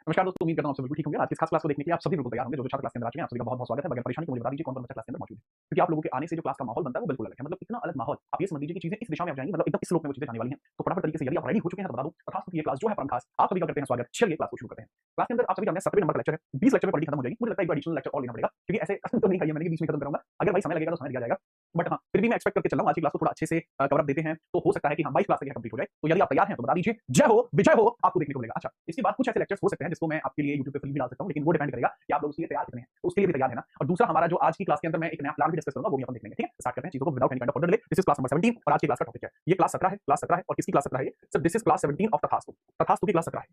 नमस्कार दोस्तों, उम्मीद करता हूँ आप सब बिल्कुल ठीक होंगे। आज की इस खास क्लास को देखने के लिए आप सभी बिल्कुल तैयार होंगे। जो छात्र क्लास के अंदर आ चुके हैं, आप सभी का बहुत-बहुत स्वागत है। बगैर परेशानी के मुझे बता दीजिए कौन-कौन बच्चा क्लास के अंदर मौजूद है? क्योंकि आप लोगों के आने से जो क्लास का माहौल बनता है वो बिल्कुल अलग है। मतलब इतना अलग माहौल, आप ये समझ लीजिए कि चीज़ें इस दिशा में अब जाएँगी, मतलब एकदम इस स्लोप में वो चीज़ें जाने वाली हैं। तो फटाफट तरीके से यदि आप रेडी हो चुके हैं तो बता दूँ, तथास्तु ये क्लास जो है परम खास, आप सभी का करते हैं स्वागत। चलिए क्लास को शुरू करते हैं। क्लास के अंदर आप सभी जानते हैं 17वें नंबर का लेक्चर है। 20 लेक्चर में पॉलिटी खत्म हो जाएगी। मुझे लगता है एक बार एडिशनल लेक्चर और लेना पड़ेगा, क्योंकि ऐसे तो नहीं खाई है मैंने कि बीच में खत्म करूँगा। अगर भाई समय लगेगा तो समय दिया जाएगा। बट हाँ, फिर भी मैं एक्सपेक्ट करके चल रहा हूँ आज की क्लास को थोड़ा अच्छे से कवर अप देते हैं, तो हो सकता है कि हाँ 22 क्लास तक ये कंप्लीट हो जाए। तो यदि आप तैयार हैं तो बता दीजिए, जय हो, विजय हो, आपको देखने को मिलेगा। अच्छा, इसके बाद कुछ ऐसे लेक्चर्स हो सकते हैं जिसको मैं आपके लिए यूट्यूब पे फ्री भी डाल सकता हूँ, लेकिन वो डिपेंड करेगा कि आप लोग उसके लिए तैयार कितने हैं। तो उसके लिए भी तैयार है ना। और दूसरा हमारा जो आज की क्लास के अंदर मैं एक नया प्लान भी डिस्कस करूँगा, वो भी अपन देख लेंगे। ठीक है? स्टार्ट करते हैं चीज़ों को without any kind of further delay. This is class number 17 और आज की क्लास का टॉपिक है। ये क्लास 17 है, क्लास 17 है और किसकी क्लास 17 है ये? Sir this is class 17 of तथास्तु। तथास्तु की क्लास 17 है।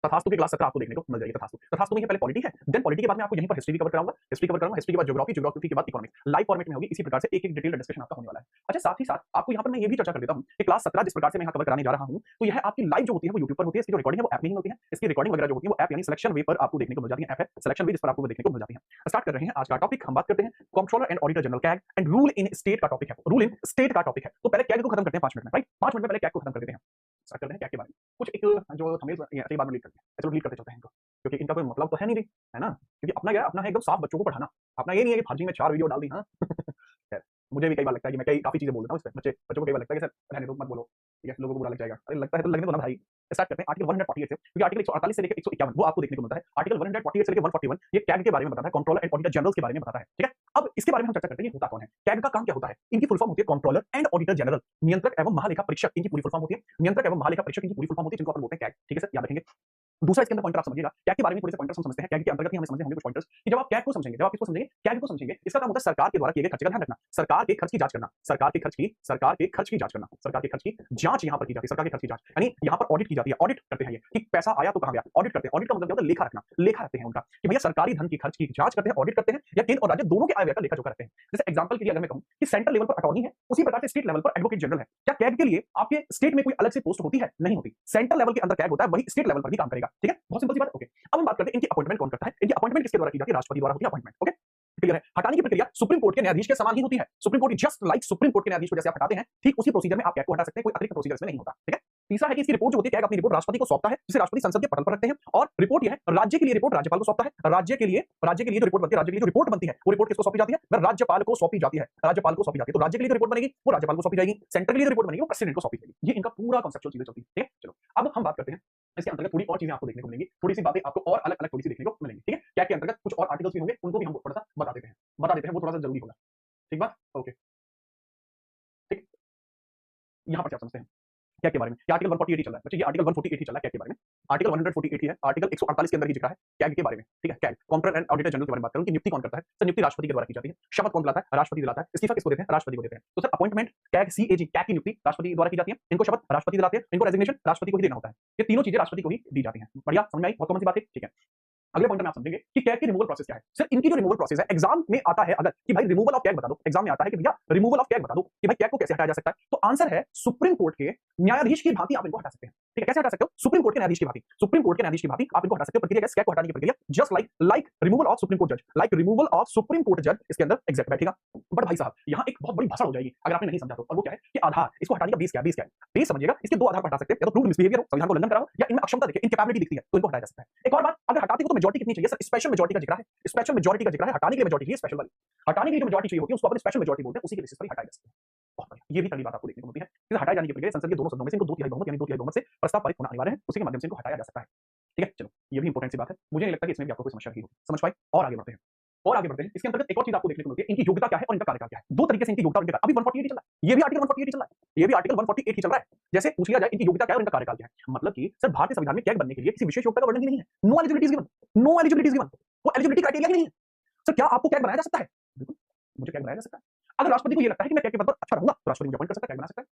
तथास्तु की क्लास 17 आपको देखने को मिल जाएगी। तथास्तु में ये पहले पॉलिटी है, देन पॉलिटी के बाद मैं आपको यहीं पर हिस्ट्री भी कवर कराऊंगा, हिस्ट्री के बाद ज्योग्राफी, ज्योग्राफी के बाद इकोनॉमिक्स। लाइव फॉर्मेट में होगी, इसी प्रकार से एक-एक डिटेल्ड डिस्कशन आपका होने वाला है। अच्छा, साथ ही साथ आपको यहाँ पर मैं ये भी चर्चा कर देता हूँ कि क्लास 17 जिस प्रकार से मैं यहाँ कवर कराने जा रहा हूँ, तो यह आपकी लाइव जो होती है वो यूट्यूब पर होती है, इसकी जो रिकॉर्डिंग है वो ऐप में ही होती है। इसकी रिकॉर्डिंग वगैरह जो होती है वो ऐप यानी सिलेक्शन वे पर आपको देखने को मिल जाती है। ऐप है सिलेक्शन वे, जिस पर आपको देखने को मिल जाती है। स्टार्ट कर रहे हैं आज का टॉपिक। हम बात करते हैं controller and auditor general CAG and rule in state का टॉपिक है। रूल इन स्टेट का टॉपिक है। तो पहले कैग को खत्म करते हैं 5 मिनट में, राइट? 5 मिनट में पहले कैग को खत्म कर देते हैं। स्टार्ट करते हैं कैग के बारे में। कुछ एक जो थंबनेल ऐसे ही बाद में लीड करते हैं। चलो लीड करते चलते हैं इनको, क्योंकि इनका कोई मतलब तो है नहीं रे, है ना? क्योंकि अपना क्या है, अपना है एकदम साफ बच्चों को पढ़ाना। अपना ये नहीं है कि फर्जी में 4 वीडियो डाल दी, हाँ। खैर, मुझे भी कई बार लगता है कि मैं कई काफ़ी चीज़ें बोल देता हूँ इसमें। बच्चों को कई बार लगता है कि सर रहने दो, मत बोलो, ठीक है? लोगों को बुरा लग जाएगा। अरे लगता है तो लगने दो ना भाई। स्टार्ट करते हैं आर्टिकल 148 से, क्योंकि आर्टिकल 148 से लेकर 151 वो आपको देखने को मिलता है। आर्टिकल 148 से लेकर 141 ये कैग के बारे में बताता है, कंट्रोलर एंड ऑडिटर जनरल्स के बारे में बताता है, ठीक है? अब इसके बारे में हम चर्चा करते हैं, ये होता कौन है? कैग का काम क्या होता है? इनकी फुल फॉर्म होती है कंट्रोलर एंड ऑडिटर जनरल, नियंत्रक एवं महालेखा परीक्षक इनकी पूरी फुल फॉर्म होती है। नियंत्रक एवं महालेखा परीक्षक इनकी पूरी फुल फॉर्म होती है, जिनको अपन बोलते हैं कैग, ठीक है सर? याद रखेंगे। दूसरा इसके अंदर पॉइंटर आप समझिएगा, कैग के बारे में थोड़े से पॉइंटर्स हम समझते हैं। कैग के अंतर्गत ही हमें समझने होंगे कुछ पॉइंटर्स कि जब आप कैग को समझेंगे, जब आप इसको समझेंगे, कैग को समझेंगे, इसका काम होता है सरकार के द्वारा किए गए खर्च का ध्यान रखना, सरकार के खर्च की जांच करना, सरकार के खर्च की जांच करना, सरकार के खर्च की जांच यहाँ पर की जाती है, सरकार के खर्च की जांच, यानी यहाँ पर ऑडिट की जाती है, ऑडिट करते हैं ये कि पैसा आया तो कहाँ गया, ऑडिट करते हैं। ऑडिट का मतलब क्या होता है? लेखा रखना, लेखा रखते हैं उनका कि भैया सरकारी धन की खर्च की जांच करते हैं, ऑडिट करते हैं, या केंद्र और राज्य दोनों के आय व्यय का लेखा जोखा रखते हैं। जैसे एग्जांपल के लिए अगर मैं कहूँ कि सेंट्रल लेवल पर अटॉर्नी है, उसी प्रकार से स्टेट लेवल पर एडवोकेट जनरल है। क्या कैग के लिए आपके स्टेट में कोई अलग से पोस्ट होती है? नहीं होती। सेंट्रल लेवल के अंदर कैग होता है, वही स्टेट लेवल पर भी काम करेगा, ठीक है? बहुत सिंपल सी बात है, ओके। अब हम बात करते हैं इनकी अपॉइंटमेंट कौन करता है। इनकी अपॉइंटमेंट किसके द्वारा की जाती है? राष्ट्रपति द्वारा होती है अपॉइंटमेंट, ओके? क्लियर है? हटाने की प्रक्रिया सुप्रीम कोर्ट के न्यायाधीश के समान ही होती है। Supreme court just like supreme court के न्यायाधीश को जैसे आप हटाते हैं, ठीक उसी प्रोसीजर में आप कैग को हटा सकते हैं, कोई अतिरिक्त प्रोसीजर इसमें नहीं होता, ठीक है? तीसरा है कि इसकी रिपोर्ट जो होती है, कैग अपनी रिपोर्ट राष्ट्रपति को सौंपता है, जिसे राष्ट्रपति संसद के पटल पर रखते हैं, और रिपोर्ट यह है राज्य के लिए रिपोर्ट राज्यपाल को सौंपता है। राज्य के लिए जो रिपोर्ट बनती है, राज्य के लिए जो रिपोर्ट बनती है, वो रिपोर्ट किसको सौंपी जाती है? वह राज्यपाल को सौंपी जाती है, राज्यपाल को सौंपी जाती है। तो राज्य के लिए जो रिपोर्ट बनेगी वो राज्यपाल को सौंपी जाएगी, सेंटर के लिए जो रिपोर्ट बनेगी वो प्रेसिडेंट को सौंपी जाएगी। ये इनका पूरा कांसेप्चुअल चीजें चलती है, ठीक है? चलो अब हम बात करते हैं इसके अंतर्गत थोड़ी और चीजें आपको देखने को मिलेंगी, थोड़ी सी बातें आपको और अलग-अलग थोड़ी सी देखने को मिलेंगी, ठीक है? कैग के अंतर्गत कुछ और आर्टिकल्स भी होंगे, उनको भी हम थोड़ा-सा बता देते हैं, वो थोड़ा-सा जरूरी होगा। ठीक बात? ओके, ठीक। यहाँ पर क्या समझते हैं कैग के बारे में? ये आर्टिकल 148 ही चल रहा है बच्चे, ये आर्टिकल 148 ही चल रहा है कैग के बारे में। आर्टिकल 148 ही है, आर्टिकल 148 के अंदर ही लिखा है कैग के बारे में, ठीक है? CAG controller and auditor general के बारे में बात करूं कि नियुक्ति कौन करता है? सर नियुक्ति राष्ट्रपति के द्वारा की जाती है। शपथ कौन दिलाता है? राष्ट्रपति दिलाता है। इस्तीफा किसको देते हैं? राष्ट्रपति को देते हैं। तो sir appointment CAG CAG, CAG की नियुक्ति राष्ट्रपति द्वारा की जाती है, इनको शपथ राष्ट्रपति दिलाते हैं, इनको रेजिग्नेशन राष्ट्रपति को ही देना होता है। ये तीनों चीजें राष्ट्रपति को ही दी जाती हैं। बढ़िया, समझ में आई? बहुत कॉमन सी बात है, ठीक है? अगले पॉइंट में आप समझेंगे कि कैग की रिमूवल प्रोसेस क्या है। सर इनकी जो रिमूवल प्रोसेस है, एग्जाम में आता है अगर कि भाई रिमूवल ऑफ कैग बता दो, एग्जाम में आता है कि भैया रिमूवल ऑफ कैग बता दो कि भाई कैग को कैसे हटाया जा सकता है। तो आंसर है सुप्रीम कोर्ट के न्यायाधीश की भांति आप इनको हटा सकते हैं, ठीक है? कैसे हटा सकते हो? सुप्रीम कोर्ट के न्यायाधीश की भांति, सुप्रीम कोर्ट के न्यायाधीश की भांति आप इनको हटा सकते हो। प्रक्रिया कैसे? कैग को हटाने की प्रक्रिया just like removal of supreme court जज, like removal of supreme court जज इसके अंदर एग्जैक्ट बैठेगा। बट भाई साहब यहाँ एक बहुत बड़ी भाषण हो जाएगी अगर आपने नहीं समझा तो, और वो क्या है कि आधार, इसको हटाने का बेस क्या है? बेस क्या है? बेस समझिएगा, इसके दो आधार पर हटा सकते हैं, या तो प्रूव्ड मिसबिहेवियर हो, संविधान को उल्लंघन करा हो, या इनमें अक्षमता दिखे, इनकैपेबिलिटी दिखती है, तो इनको हटाया जा सकता है। एक और बात, अगर हटाते हो तो मेजॉरिटी कितनी चाहिए? सर स्पेशल मेजॉरिटी का जिक्र है, स्पेशल मेजॉरिटी का जिक्र है, हटाने के लिए मेजॉरिटी चाहिए स्पेशल वाली, हटाने के लिए जो मेजॉरिटी चाहिए होती है उसको अपन स्पेशल मेजॉरिटी बोलते हैं, उसी के बेसिस पर ही हटाया जा सकता है। बहुत बढ़िया, ये भी पहली बात आपको देखने को मिलती है। इसे हटाए जाने की प्रक्रिया संसद के दोनों सदनों में से इनको 2/3 बहुमत यानी 2/3 बहुमत से प्रस्ताव पारित होना अनिवार्य है, उसी के माध्यम से इनको हटाया जा सकता है, ठीक है? चलो ये भी इंपॉर्टेंट सी बात है, मुझे नहीं लगता कि इसमें भी आपको कोई समस्या रही होगी, समझ पाए? और आगे बढ़ते हैं, इसके अंतर्गत एक और चीज आपको देखने को मिलती है, इनकी योग्यता क्या है और इनका कार्यकाल क्या है। दो तरीके से इनकी योग्यता और इनका, अभी 148 ही चल रहा है, ये भी आर्टिकल 148 ही चल रहा है, ये भी आर्टिकल 148 ही चल रहा है। जैसे पूछ लिया जाए इनकी योग्यता क्या है और इनका कार्यकाल क्या है, मतलब कि सर भारतीय संविधान में कैग बनने के लिए किसी विशेष योग्यता का वर्णन ही नहीं है। No eligibility is given, no eligibility is given, वो एलिजिबिलिटी क्राइटेरिया ही नहीं है। सर क्या आपको कैग बनाया जा सकता है? बिल्कुल, मुझे कैग बनाया जा सकता है। अगर राष्ट्रपति को ये लगता है कि मैं कैग के पद पर अच्छा रहूंगा तो राष्ट्रपति मुझे अपॉइंट कर सकता है, कैग बना सकता है।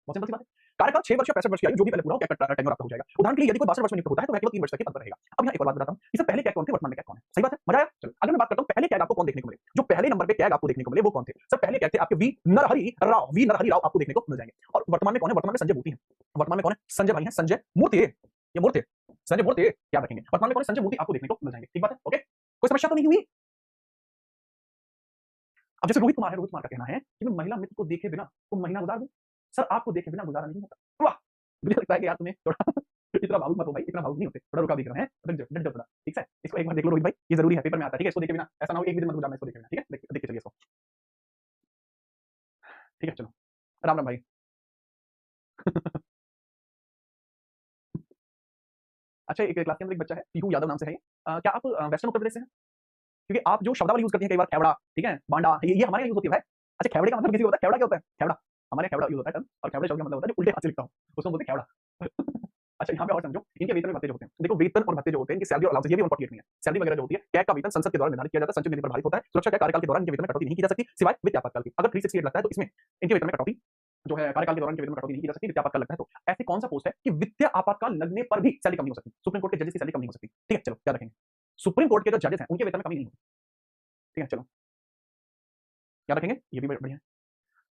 बहुत सिंपल सी बात है। कार्यकाल 6 वर्ष या 65 वर्ष की आयु जो भी पहले पूरा हो, कैग का टेन्योर आपका हो जाएगा। उदाहरण के लिए यदि कोई 62 वर्ष में नियुक्त होता है तो वह केवल 3 वर्ष तक के पद पर रहेगा। अब यहाँ एक और बात बताता हूँ, इससे पहले कैग कौन थे, वर्तमान में कैग कौन है? सही बात है, मजा आया? चलो अगर मैं बात करता हूँ पहले कैग आपको कौन देखने को मिले, जो पहले नंबर पे कैग आपको देखने को मिले वो कौन थे? सर पहले कैग थे आपके वी नरहरि राव आपको देखने को मिल जाएंगे। और वर्तमान में कौन है? वर्तमान में संजय मूर्ति है। वर्तमान में कौन है? संजय भाई है, संजय मूर्ति, ये मूर्ति, संजय मूर्ति याद रखेंगे। वर्तमान में कौन है? संजय मूर्ति आपको देखने को मिल जाएंगे, ठीक बात है? ओके, कोई समस्या तो नहीं हुई? अब जैसे रोहित कुमार है, रोहित कुमार का कहना है कि मैं महिला मित्र को देखे बिना तो महीना गुजार दूं। सर आपको देखे बिना गुजारा नहीं होता। वाह, मुझे लगता है कि यार तुम्हें थोड़ा इतना भावुक मत हो भाई, इतना भावुक नहीं होते, थोड़ा रुका भी करो, हैं? रुक जाओ, डट जाओ थोड़ा, ठीक है? इसको एक बार देख लो रोहित भाई, ये ज़रूरी है, पेपर में आता है, ठीक है? इसको देखे बिना ऐसा ना हो एक भी दिन मत गुजारना इसको देखे बिना, ठीक है? देख के चलिए इसको, ठीक है? चलो, राम राम भाई। अच्छा, एक क्लास के अंदर एक बच्चा है, पीहू यादव नाम से है ये। क्या आप वेस्टर्न उत्तर प्रदेश से हैं? क्योंकि आप जो शब्दावली यूज़ करती हैं कई बार खेवड़ा, ठीक है? बांडा, ये हमारे यहाँ यूज़ होती है भाई। अच्छा, खेवड़े का मतलब किसी को पता है? खेवड़ा क्या होता है? खेवड़ा, हमारे यहाँ खेवड़ा यूज़ होता है टर्म, और खेवड़े शब्द का मतलब होता है जो उल्टे हाथ से लिखता हूँ, उसको बोलते हैं खेवड़ा। अच्छा, यहाँ पे और समझो, इनके वेतन में भत्ते जो होते हैं, देखो वेतन और भत्ते जो होते हैं, इनकी सैलरी और अलाउंस ये भी 148 में है। सैलरी वगैरह जो होती है, कैग का वेतन संसद के द्वारा निर्धारित किया जाता है, संचित निधि पर भारित होता है। सुरक्षा के कार्यकाल के दौरान इनके वेतन में कटौती नहीं की जा सकती, सिवाय वित्त आपातकाल की। अगर 368 लगता है तो इसमें इनके वेतन में कटौती जो है कार्यकाल के दौरान इनके वेतन में कटौती नहीं की जा सकती, वित्त आपातकाल लगता है तो। ऐसी कौन सा पोस्ट है कि वित्तीय आपातकाल लगने पर भी सैलरी कम नहीं हो सकती? सुप्रीम कोर्ट के जजेस की सैलरी कम नहीं हो सकती, ठीक है? चलो याद रखेंगे, सुप्रीम कोर्ट के जो जजेस हैं उनके वेतन में कमी नहीं होती, ठीक है? चलो याद रखेंगे, ये भी बढ़िया है।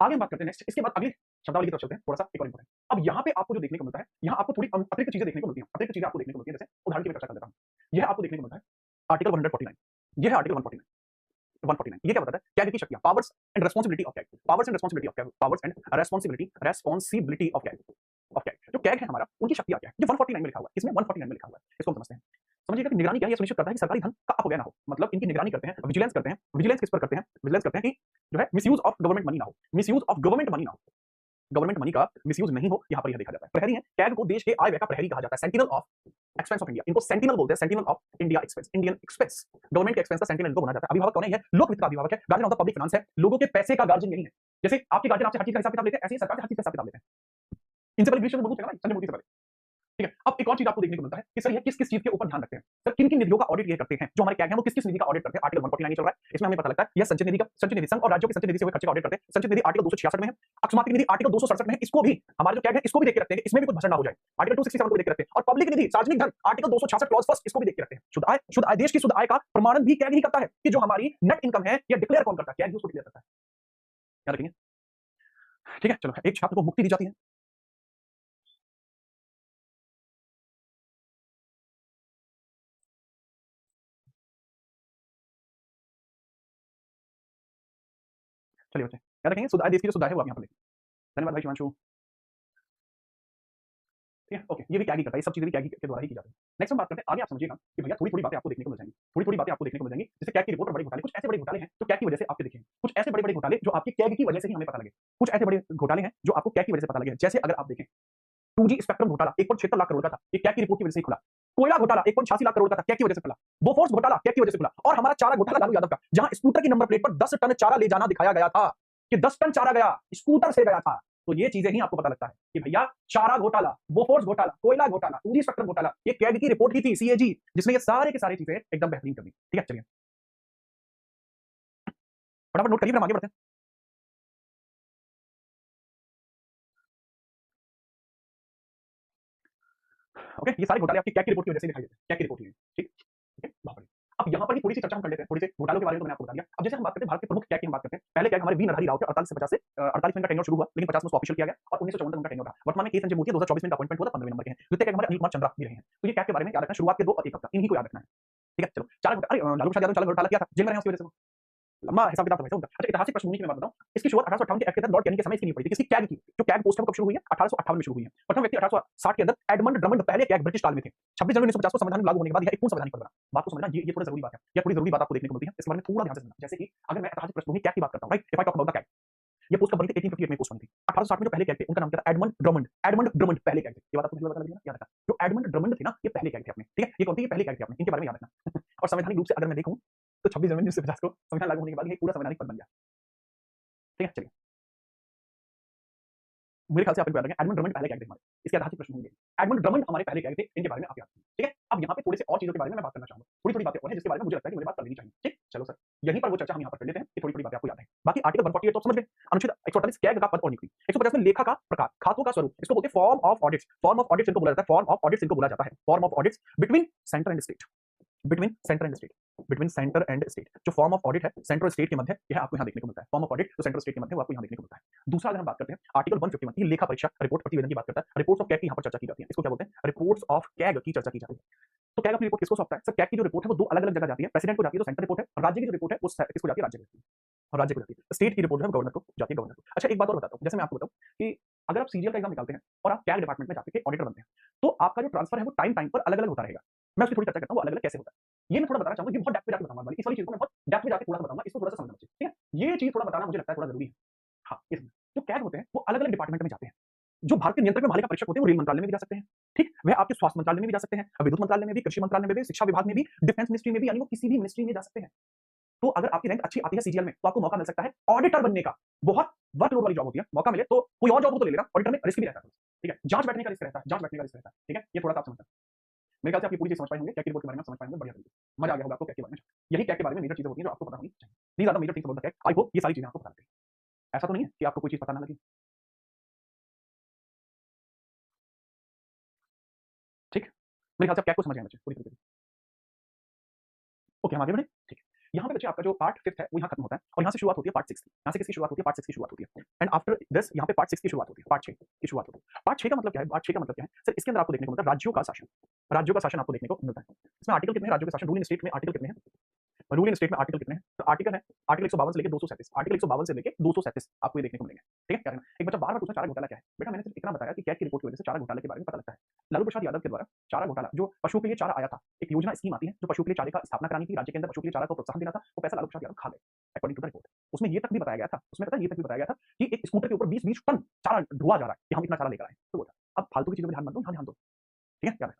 आगे हम बात करते हैं नेक्स्ट, इसके बाद अगली शब्दावली की तरफ चलते हैं, थोड़ा सा एक और इंपॉर्टेंट। अब यहाँ पे आपको जो देखने को मिलता है, यहाँ आपको थोड़ी अतिरिक्त चीजें देखने को मिलती हैं, अतिरिक्त चीजें आपको देखने को मिलती हैं, जैसे उदाहरण की मैं चर्चा कर देता हूँ। यह आपको देखने को मिलता है आर्टिकल 149, यह है आर्टिकल 149। 149 ये क्या बताता है? कैग की शक्तियां, powers and responsibility of CAG, powers and responsibility of CAG, powers and responsibility of CAG, जो कैग है हमारा, उनकी शक्तियां क्या है? ये 149 में लिखा हुआ है, इसमें 149 में लिखा हुआ है, इसको हम समझते हैं। समझिएगा कि निगरानी क्या है? ये सुनिश्चित करता है कि सरकारी धन का अपव्यय ना हो, मतलब इनकी निगरानी करते हैं, विजिलेंस करते हैं। विजिलेंस किस पर करते हैं? विजिलेंस करते हैं कि जो है मिसयूज ऑफ गवर्नमेंट मनी ना हो, मिसयूज ऑफ गवर्नमेंट मनी ना हो, गवर्नमेंट मनी का मिसयूज नहीं हो, यहाँ पर यह देखा जाता है। प्रहरी है, कैग को देश के आय व्यय का प्रहरी कहा जाता है, sentinel of expense of India, इनको सेंटिनल बोलते हैं, sentinel of India expense, Indian expense, government के एक्सपेंस का सेंटिनल इनको बना जाता है। अभिभावक कौन है? यह लोक वित्त का अभिभावक है, guardian of the public finance है, लोगों के पैसे का गार्जियन यही है। जैसे आपके गार्जियन आपसे हर चीज का हिसाब किताब लेते हैं, ऐसे ही सरकार से हर चीज का हिसाब किताब लेते हैं। इनसे पहले विश्व में बहुत संजय मोदी से पहले, ठीक है? अब एक और चीज आपको देखने को मिलता है कि सर ये किस चीज के ऊपर ध्यान रखते हैं, सर किन निधियों का ऑडिट ये करते हैं, जो हमारे कैग हैं वो किस निधि का ऑडिट करते हैं। आर्टिकल 149 चल रहा है, इसमें हमें पता लगता है यह संचित निधि का, संचित निधि संघ और राज्यों के संचित निधि से हुए खर्चे का ऑडिट करते हैं। संचित निधि आर्टिकल 266 में है, अकस्मात निधि आर्टिकल 267 में है, इसको भी हमारे जो कैग है इसको भी देख के रखते हैं कि इसमें भी कुछ भसड़ ना हो जाए, आर्टिकल 267 को देख के रखते हैं। और पब्लिक निधि, सार्वजनिक धन, आर्टिकल 266 क्लॉज फर्स्ट, इसको भी देख के रखते हैं। शुद्ध आय, देश की शुद्ध आय का प्रमाणन भी कैग ही करता है कि जो हमारी नेट इनकम है ये डिक्लेयर कौन करता है? कैग ही उसको डिक्लेयर करता है, याद रखेंगे, ठीक है? चलो, एक छात्र को मुक्ति दी जाती है, चलिए बच्चे याद रखेंगे, शुद्ध आय देश की जो शुद्ध आय है वो आप यहाँ पर लिखें। धन्यवाद भाई शिवांशु, ठीक है? ओके, ये भी कैग ही करता है, ये सब चीजें भी कैग के द्वारा ही की जाती है। नेक्स्ट हम बात करते हैं, आगे आप समझिएगा कि भैया थोड़ी-थोड़ी बातें आपको देखने को मिल जाएंगी, थोड़ी-थोड़ी बातें आपको देखने को मिल जाएंगी, जैसे कैग की रिपोर्ट और बड़े घोटाले, कुछ ऐसे बड़े घोटाले हैं जो कैग की वजह से आपके दिखेंगे, कुछ ऐसे बड़े-बड़े घोटाले जो आपके कैग की वजह से ही हमें पता लगे, कुछ ऐसे बड़े घोटाले हैं जो आपको कैग की वजह से पता लगे हैं। जैसे अगर आप देखें 2G स्पेक्ट्रम घोटाला 1.76 लाख करोड़ का था, ये कैग की रिपोर्ट की वजह से ही खुला। कोयला घोटाला 1.86 लाख करोड़ का था, कैग की वजह से खुला। बोफोर्स घोटाला कैग की वजह से खुला। और हमारा चारा घोटाला लालू यादव का, जहां स्कूटर की नंबर प्लेट पर 10 टन चारा ले जाना दिखाया गया था, कि 10 टन चारा गया, स्कूटर से गया था। तो ये चीजें ही आपको पता लगता है कि भैया चारा घोटाला, बोफोर्स घोटाला, कोयला घोटाला, 2G स्पेक्ट्रम घोटाला, ये कैग की रिपोर्ट ही थी, सीएजी, जिसमें ये सारे के सारे चीजें एकदम बेहतरीन कर दी। ठीक है, चलिए फटाफट नोट करिए, फिर हम आगे बढ़ते हैं। ओके, ये सारे घोटाले आपकी कैग की रिपोर्ट की वजह से दिखाई देते हैं, कैग की रिपोर्ट ही है, ठीक ठीक है, बहुत बढ़िया। अब यहाँ पर भी थोड़ी सी चर्चा हम कर लेते हैं, थोड़ी से घोटालों के बारे में तो मैंने आपको बता दिया। अब जैसे हम बात करते हैं भारत के प्रमुख कैग की हम बात करते हैं, पहले कैग हमारे वी नरहरि राव थे, 48 से 50 से 48 में इनका टेन्योर शुरू हुआ, लेकिन 50 में उसको ऑफिशियल किया गया और 1954 तक उनका टेन्योर रहा। वर्तमान में के संजय मूर्ति 2024 में इनका अपॉइंटमेंट हुआ था, 15वें नंबर के हैं। द्वितीय कैग हमारे अनिल कुमार चंद्रा भी रहे हैं। तो ये कैग के बारे में याद रखना, शुरुआत के 2 और 1 तक इन्हीं को याद रखना है, ठीक है? चलो, चार घोटाले, लालू प्रसाद यादव चार घोटाला किया था, जेल में रहे उसकी वजह से वो। लंबा हिसाब किताब था वैसे उनका। अच्छा, ऐतिहासिक पृष्ठभूमि की मैं बात बताऊं, इसकी शुरुआत 1858 के एक्ट के तहत लॉर्ड कैनिंग के समय इसकी नींव पड़ी थी। किसकी? कैग की। जो कैग पोस्ट है वो कब शुरू हुई है? 1858 में शुरू हुई है। प्रथम व्यक्ति 1860 के अंदर एडमंड ड्रमंड पहले कैग ब्रिटिश काल में थे। 26 जनवरी 1950 को संविधान लागू होने के बाद यह एक पूर्ण संवैधानिक पद बना। बात को समझना, ये थोड़ा जरूरी बात है, ये थोड़ी जरूरी बात आपको देखने को मिलती है, इसके बारे में थोड़ा ध्यान से समझना। जैसे कि अगर मैं ऐतिहासिक पृष्ठभूमि कैग की बात करता हूं, right, if I talk about the CAG, ये पोस्ट कब बनी थी? 1858 में पोस्ट बनी थी। 1860 में जो पहले कैग थे उनका नाम क्या था? Edmund Drummond. एडमंड ड्रमंड पहले कैग थे। ये बात आपको पता लगी ना? याद रखना, जो एडमंड ड्रमंड थे ना, ये पहले कैग थे अपने, ठीक है? ये कौन थे? ये पहले कैग थे अपने, इनके बारे में याद रखना। और संवैधानिक रूप से अगर मैं देखूं तो 26 जनवरी 1950 को संविधान लागू होने के बाद ये पूरा संवैधानिक पद बन गया, ठीक है? चलिए, मेरे ख्याल से आप इनको याद रखें, एडमंड ड्रमंड पहले कैग थे हमारे, इसके ऐतिहासिक पृष्ठभूमि ये। एडमंड ड्रमंड हमारे पहले कैग थे, इनके बारे में आप याद रखें, ठीक है? अब यहाँ पे थोड़े से और चीजों के बारे में मैं बात करना चाहूंगा, थोड़ी-थोड़ी बातें और हैं जिसके बारे में मुझे लगता है कि मुझे बात कर लेनी चाहिए, ठीक? चलो सर, यहीं पर वो चर्चा हम यहाँ पर कर लेते हैं, ये थोड़ी-थोड़ी बातें आपको याद है। बाकी आर्टिकल 148 तो आप समझ गए, अनुच्छेद 148 कैग का पद और नियुक्ति, 150 में लेखा का प्रकार, खातों का स्वरूप, इसको बोलते हैं form of audits. Form of audits इनको बोला जाता है, फॉर्म ऑफ ऑडिट्स इनको बोला जाता है, form of audits between centre and state, between centre and state, between centre and state. जो फॉर्म ऑफ ऑडिट है सेंटर और स्टेट के मध्य, यह आपको यहाँ देखने को मिलता है। फॉर्म ऑफ ऑडिट जो सेंटर और स्टेट के मध्य, वो आपको यहाँ देखने को मिलता है। दूसरा अगर हम बात करते हैं आर्टिकल 151, ये लेखा परीक्षा रिपोर्ट प्रतिवेदन की बात करता है, रिपोर्ट्स ऑफ कैग की यहाँ पर चर्चा की जाती है। इसको क्या बोलते हैं? रिपोर्ट्स ऑफ कैग की चर्चा की जाती है। तो कैग अपनी रिपोर्ट किसको सौंपता है? सर कैग की जो रिपोर्ट है वो 2 अलग-अलग जगह जाती है, प्रेसिडेंट को जाती है तो सेंट्रल रिपोर्ट है, और राज्य की जो रिपोर्ट है वो किसको जाती है? राज्य को, और राज्य को जाती है। स्टेट की रिपोर्ट जो है गवर्नर को जाती है, गवर्नर को। अच्छा, एक बात और बताता हूँ, जैसे मैं आपको बताऊँ कि अगर आप सीजीएल का एग्जाम निकालते हैं और आप कैग डिपार्टमेंट में जाके ऑडिटर बनते हैं, तो आपका जो ट्रांसफर है वो टाइम पर अलग-अलग होता रहेगा। मैं उसकी थोड़ी चर्चा करता हूँ, वो अलग-अलग कैसे होता है। ये मैं थोड़ा बताना चाहूँगा, ये बहुत डेप्थ में जाके बताऊँगा वाली, इस वाली चीज़ को मैं बहुत डेप्थ में जाके थोड़ा-सा बताऊँगा, इसको थोड़ा-सा समझना चाहिए, ठीक है? ये चीज़ थोड़ा बताना मुझे लगता है थोड़ा ज़रूरी है। हाँ, ये समझो। जो कैग होते हैं, वो अलग-अलग डिपार्टमेंट में जाते हैं। जो भारत के नियंत्रक में महालेखा परीक्षक होते हैं, वो रेल मंत्रालय में भी जा सकते हैं, ठीक? वह आपके स्वास्थ्य मंत्रालय में भी जा सकते हैं, विद्युत मंत्रालय में भी, कृषि मंत्रालय में भी, शिक्षा विभाग में भी, डिफेंस मिनिस्ट्री में भी, यानी वो किसी भी मिनिस्ट्री में जा सकते हैं। तो अगर आपकी रैंक अच्छी आती है सीजीएल में, तो आपको मौका मिल सकता है ऑडिटर बनने का। बहुत वर्कलोड वाली जॉब होती है, मौका मिले तो कोई और जॉब हो तो ले लेना, ऑडिटर में रिस्क भी रहता है, ठीक है? जाँच बैठने का रिस्क रहता है, जाँच बैठने का रिस्क रहता है, ठीक है? ये थोड़ा-सा आप समझना। मेरे ख्याल से आप ये पूरी चीज़ समझ पाए होंगे, कैग की रिपोर्ट के बारे में आप समझ पाए होंगे बढ़िया तरीके से। मज़ा आ गया होगा आपको कैग के बारे में। यही कैग के बारे में मेजर चीज़ें होती हैं जो आपको पता होनी चाहिए। These are the major things about the CAG. I hope ये सारी चीज़ें आपको पता लग गई। ऐसा तो नहीं है कि आपको कोई चीज़ पता ना लगी, ठीक? मेरे ख्याल से आप कैग को समझ गए बच्चे पूरी तरीके से। ओके, हम आगे बढ़ें? ठीक है। यहाँ पे बच्चे आपका जो पार्ट 5th है, वो यहाँ खत्म होता है और यहाँ से शुरुआत होती है पार्ट 6 की। यहाँ से किसकी शुरुआत होती है? पार्ट 6 की शुरुआत होती है। एंड आफ्टर दिस यहाँ पे पार्ट 6 की शुरुआत होती है, पार्ट 6 की शुरुआत होती है। पार्ट 6 का मतलब क्या है? पार्ट 6 का मतलब क्या है? सर इसके अंदर आपको देखने को मिलता है राज्यों का शासन। राज्यों का शासन आपको देखने को मिलता है। इसमें आर्टिकल कितने हैं राज्यों के शासन? रूल इन स्टेट में आर्टिकल कितने हैं? रूल इन स्टेट में आर्टिकल कितने हैं? तो आर्टिकल है, आर्टिकल 152 से लेके 237, आर्टिकल 152 से लेके 237 आपको ये देखने को मिलेंगे। ठीक है? क्या कहना है? एक बच्चा बार-बार पूछना चारा घोटाला क्या है? बेटा मैंने सिर्फ इतना बताया कि कैग की रिपोर्ट की वजह से चारा घोटाले के बारे में पता लगता है। लालू प्रसाद यादव के द्वारा चारा घोटाला जो पशुओं के लिए चारा आया था, एक योजना स्कीम आती है जो पशुओं के लिए चारे का स्थापना करानी थी, राज्य के अंदर पशुओं के लिए चारा को प्रोत्साहन देना था, वो पैसा लालू प्रसाद यादव खा गए, अकॉर्डिंग टू द रिपोर्ट। उसमें ये तक भी बताया गया था, उसमें पता है ये तक भी बताया गया था कि एक स्कूटर के ऊपर 20-20 टन चारा ढुआ जा रहा है कि हम इतना चारा लेकर आए। तो वो था। अब फालतू की चीज़ों पे ध्यान मत दो, यहाँ ध्यान दो। ठीक है? याद रखना।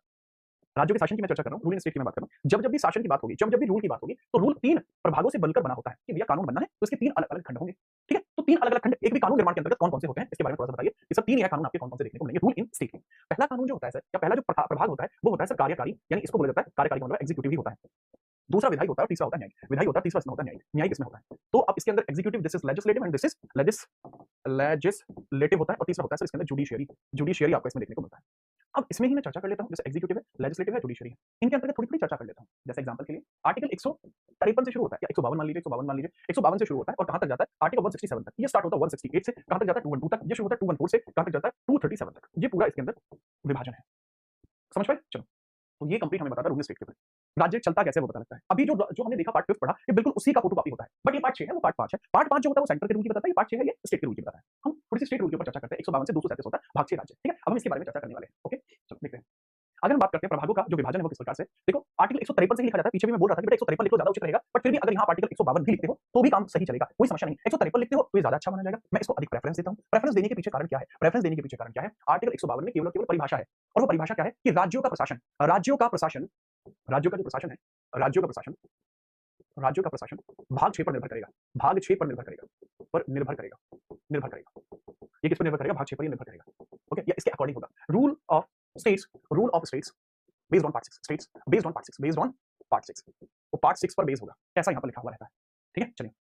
राज्यों के शासन की मैं चर्चा कर रहा हूँ, रूल एंड स्टेट की मैं बात कर रहा हूँ। जब-जब भी शासन की बात होगी, जब-जब भी रूल की बात होगी, तो रूल 3 प्रभागों से बनकर बना होता है कि भैया कानून बनना है, तो इसके 3 अलग-अलग खंड होंगे। ठीक है? तो 3 अलग-अलग खंड एक भी कानून निर्माण के अंतर्गत कौन-कौन से होते हैं, इसके बारे में थोड़ा-सा बताइए। ये सब 3 ही है कानून आपके कौन-कौन से देखने को मिलेंगे रूल इन स्टेट के। पहला कानून जो होता है सर, या पहला जो प्रभाग होता है, वो होता है सर कार्यकारी, यानी इसको बोला जाता है कार्यकारी का मतलब एग्जीक्यूटिव ही होता है। दूसरा विधायी होता है और तीसरा होता है न्यायिक। विधायी होता है, तीसरा इसमें होता है न्यायिक। न्यायिक इसमें होता है। तो अब इसके अंदर executive this is legislative and this is legislative होता है और तीसरा होता है सर इसके अंदर जुडिशियरी। जुडिशियरी आपको इसमें देखने को मिलता है। अब इसमें ही मैं चर्चा कर लेता हूँ, जैसे एग्जीक्यूटिव है, लेजिस्लेटिव है, जुडिशरी है। इनके अंतर्गत थोड़ी-थोड़ी चर्चा कर लेता हूँ। जैसे एग्जांपल के लिए आर्टिकल 153 से शुरू होता है या 152 मान लीजिए, 152 मान लीजिए। 152 से शुरू होता है और कहाँ तक जाता है? आर्टिकल 167 तक। ये स्टार्ट होता है 168 से, कहाँ तक जाता है? 212 तक। ये शुरू होता है 214 से, कहाँ तक जाता है? 237 तक। ये पूरा इसके अंदर विभाजन है। समझ पाए? चलो। तो ये कंप्लीट हमें बताता है रूल स्टेट के ऊपर। राज्य चलता कैसे है वो पता लगता है। अभी जो जो हमने देखा पार्ट 5 पढ़ा, ये बिल्कुल उसी का फोटोकॉपी होता है। बट ये पार्ट 6 है, वो पार्ट 5 है। पार्ट 5 जो होता है वो सेंटर के रूल की बताता है, ये पार्ट 6 है, ये स्टेट के रूल की बताता है। हम थोड़ी सी स्टेट रूल के ऊपर चर्चा करते हैं। 152 से 237 होता है, भाग 6 राज्य। ठीक है? अब हम इसके बारे में चर्चा करने वाले हैं। ओके? चलो देखते हैं। अगर हम बात करते हैं प्रभागों का जो विभाजन है वो किस प्रकार से, देखो आर्टिकल 153 से ही लिखा जाता है। पीछे भी मैं बोल रहा था कि बेटा 153 लिख लो ज्यादा उचित रहेगा, बट फिर भी अगर यहाँ आर्टिकल 152 भी लिखते हो तो भी काम सही चलेगा, कोई समस्या नहीं। 153 लिखते हो तो ये ज्यादा अच्छा माना जाएगा। मैं इसको अधिक प्रेफरेंस देता हूँ। प्रेफरेंस देने के पीछे कारण क्या है? प्रेफरेंस देने के पीछे कारण क्या है? आर्टिकल 152 में केवल परिभाषा है और वो परिभाषा क्या है कि राज्यों का जो प्रशासन है, राज्यों का प्रशासन राज्यों का प्रशासन भाग 6 पर निर्भर करेगा। भाग 6 पर निर्भर करेगा। निर्भर करेगा। ये किस पर निर्भर करेगा? भाग 6 पर ये निर्भर करेगा। ओके? या इसके अकॉर्डिंग होगा। Rule of states based on part 6 states based on part 6 based on part 6 वो पार्ट 6 पर बेस होगा। ऐसा यहाँ पर लिखा हुआ रहता है। ठीक है? चलिए।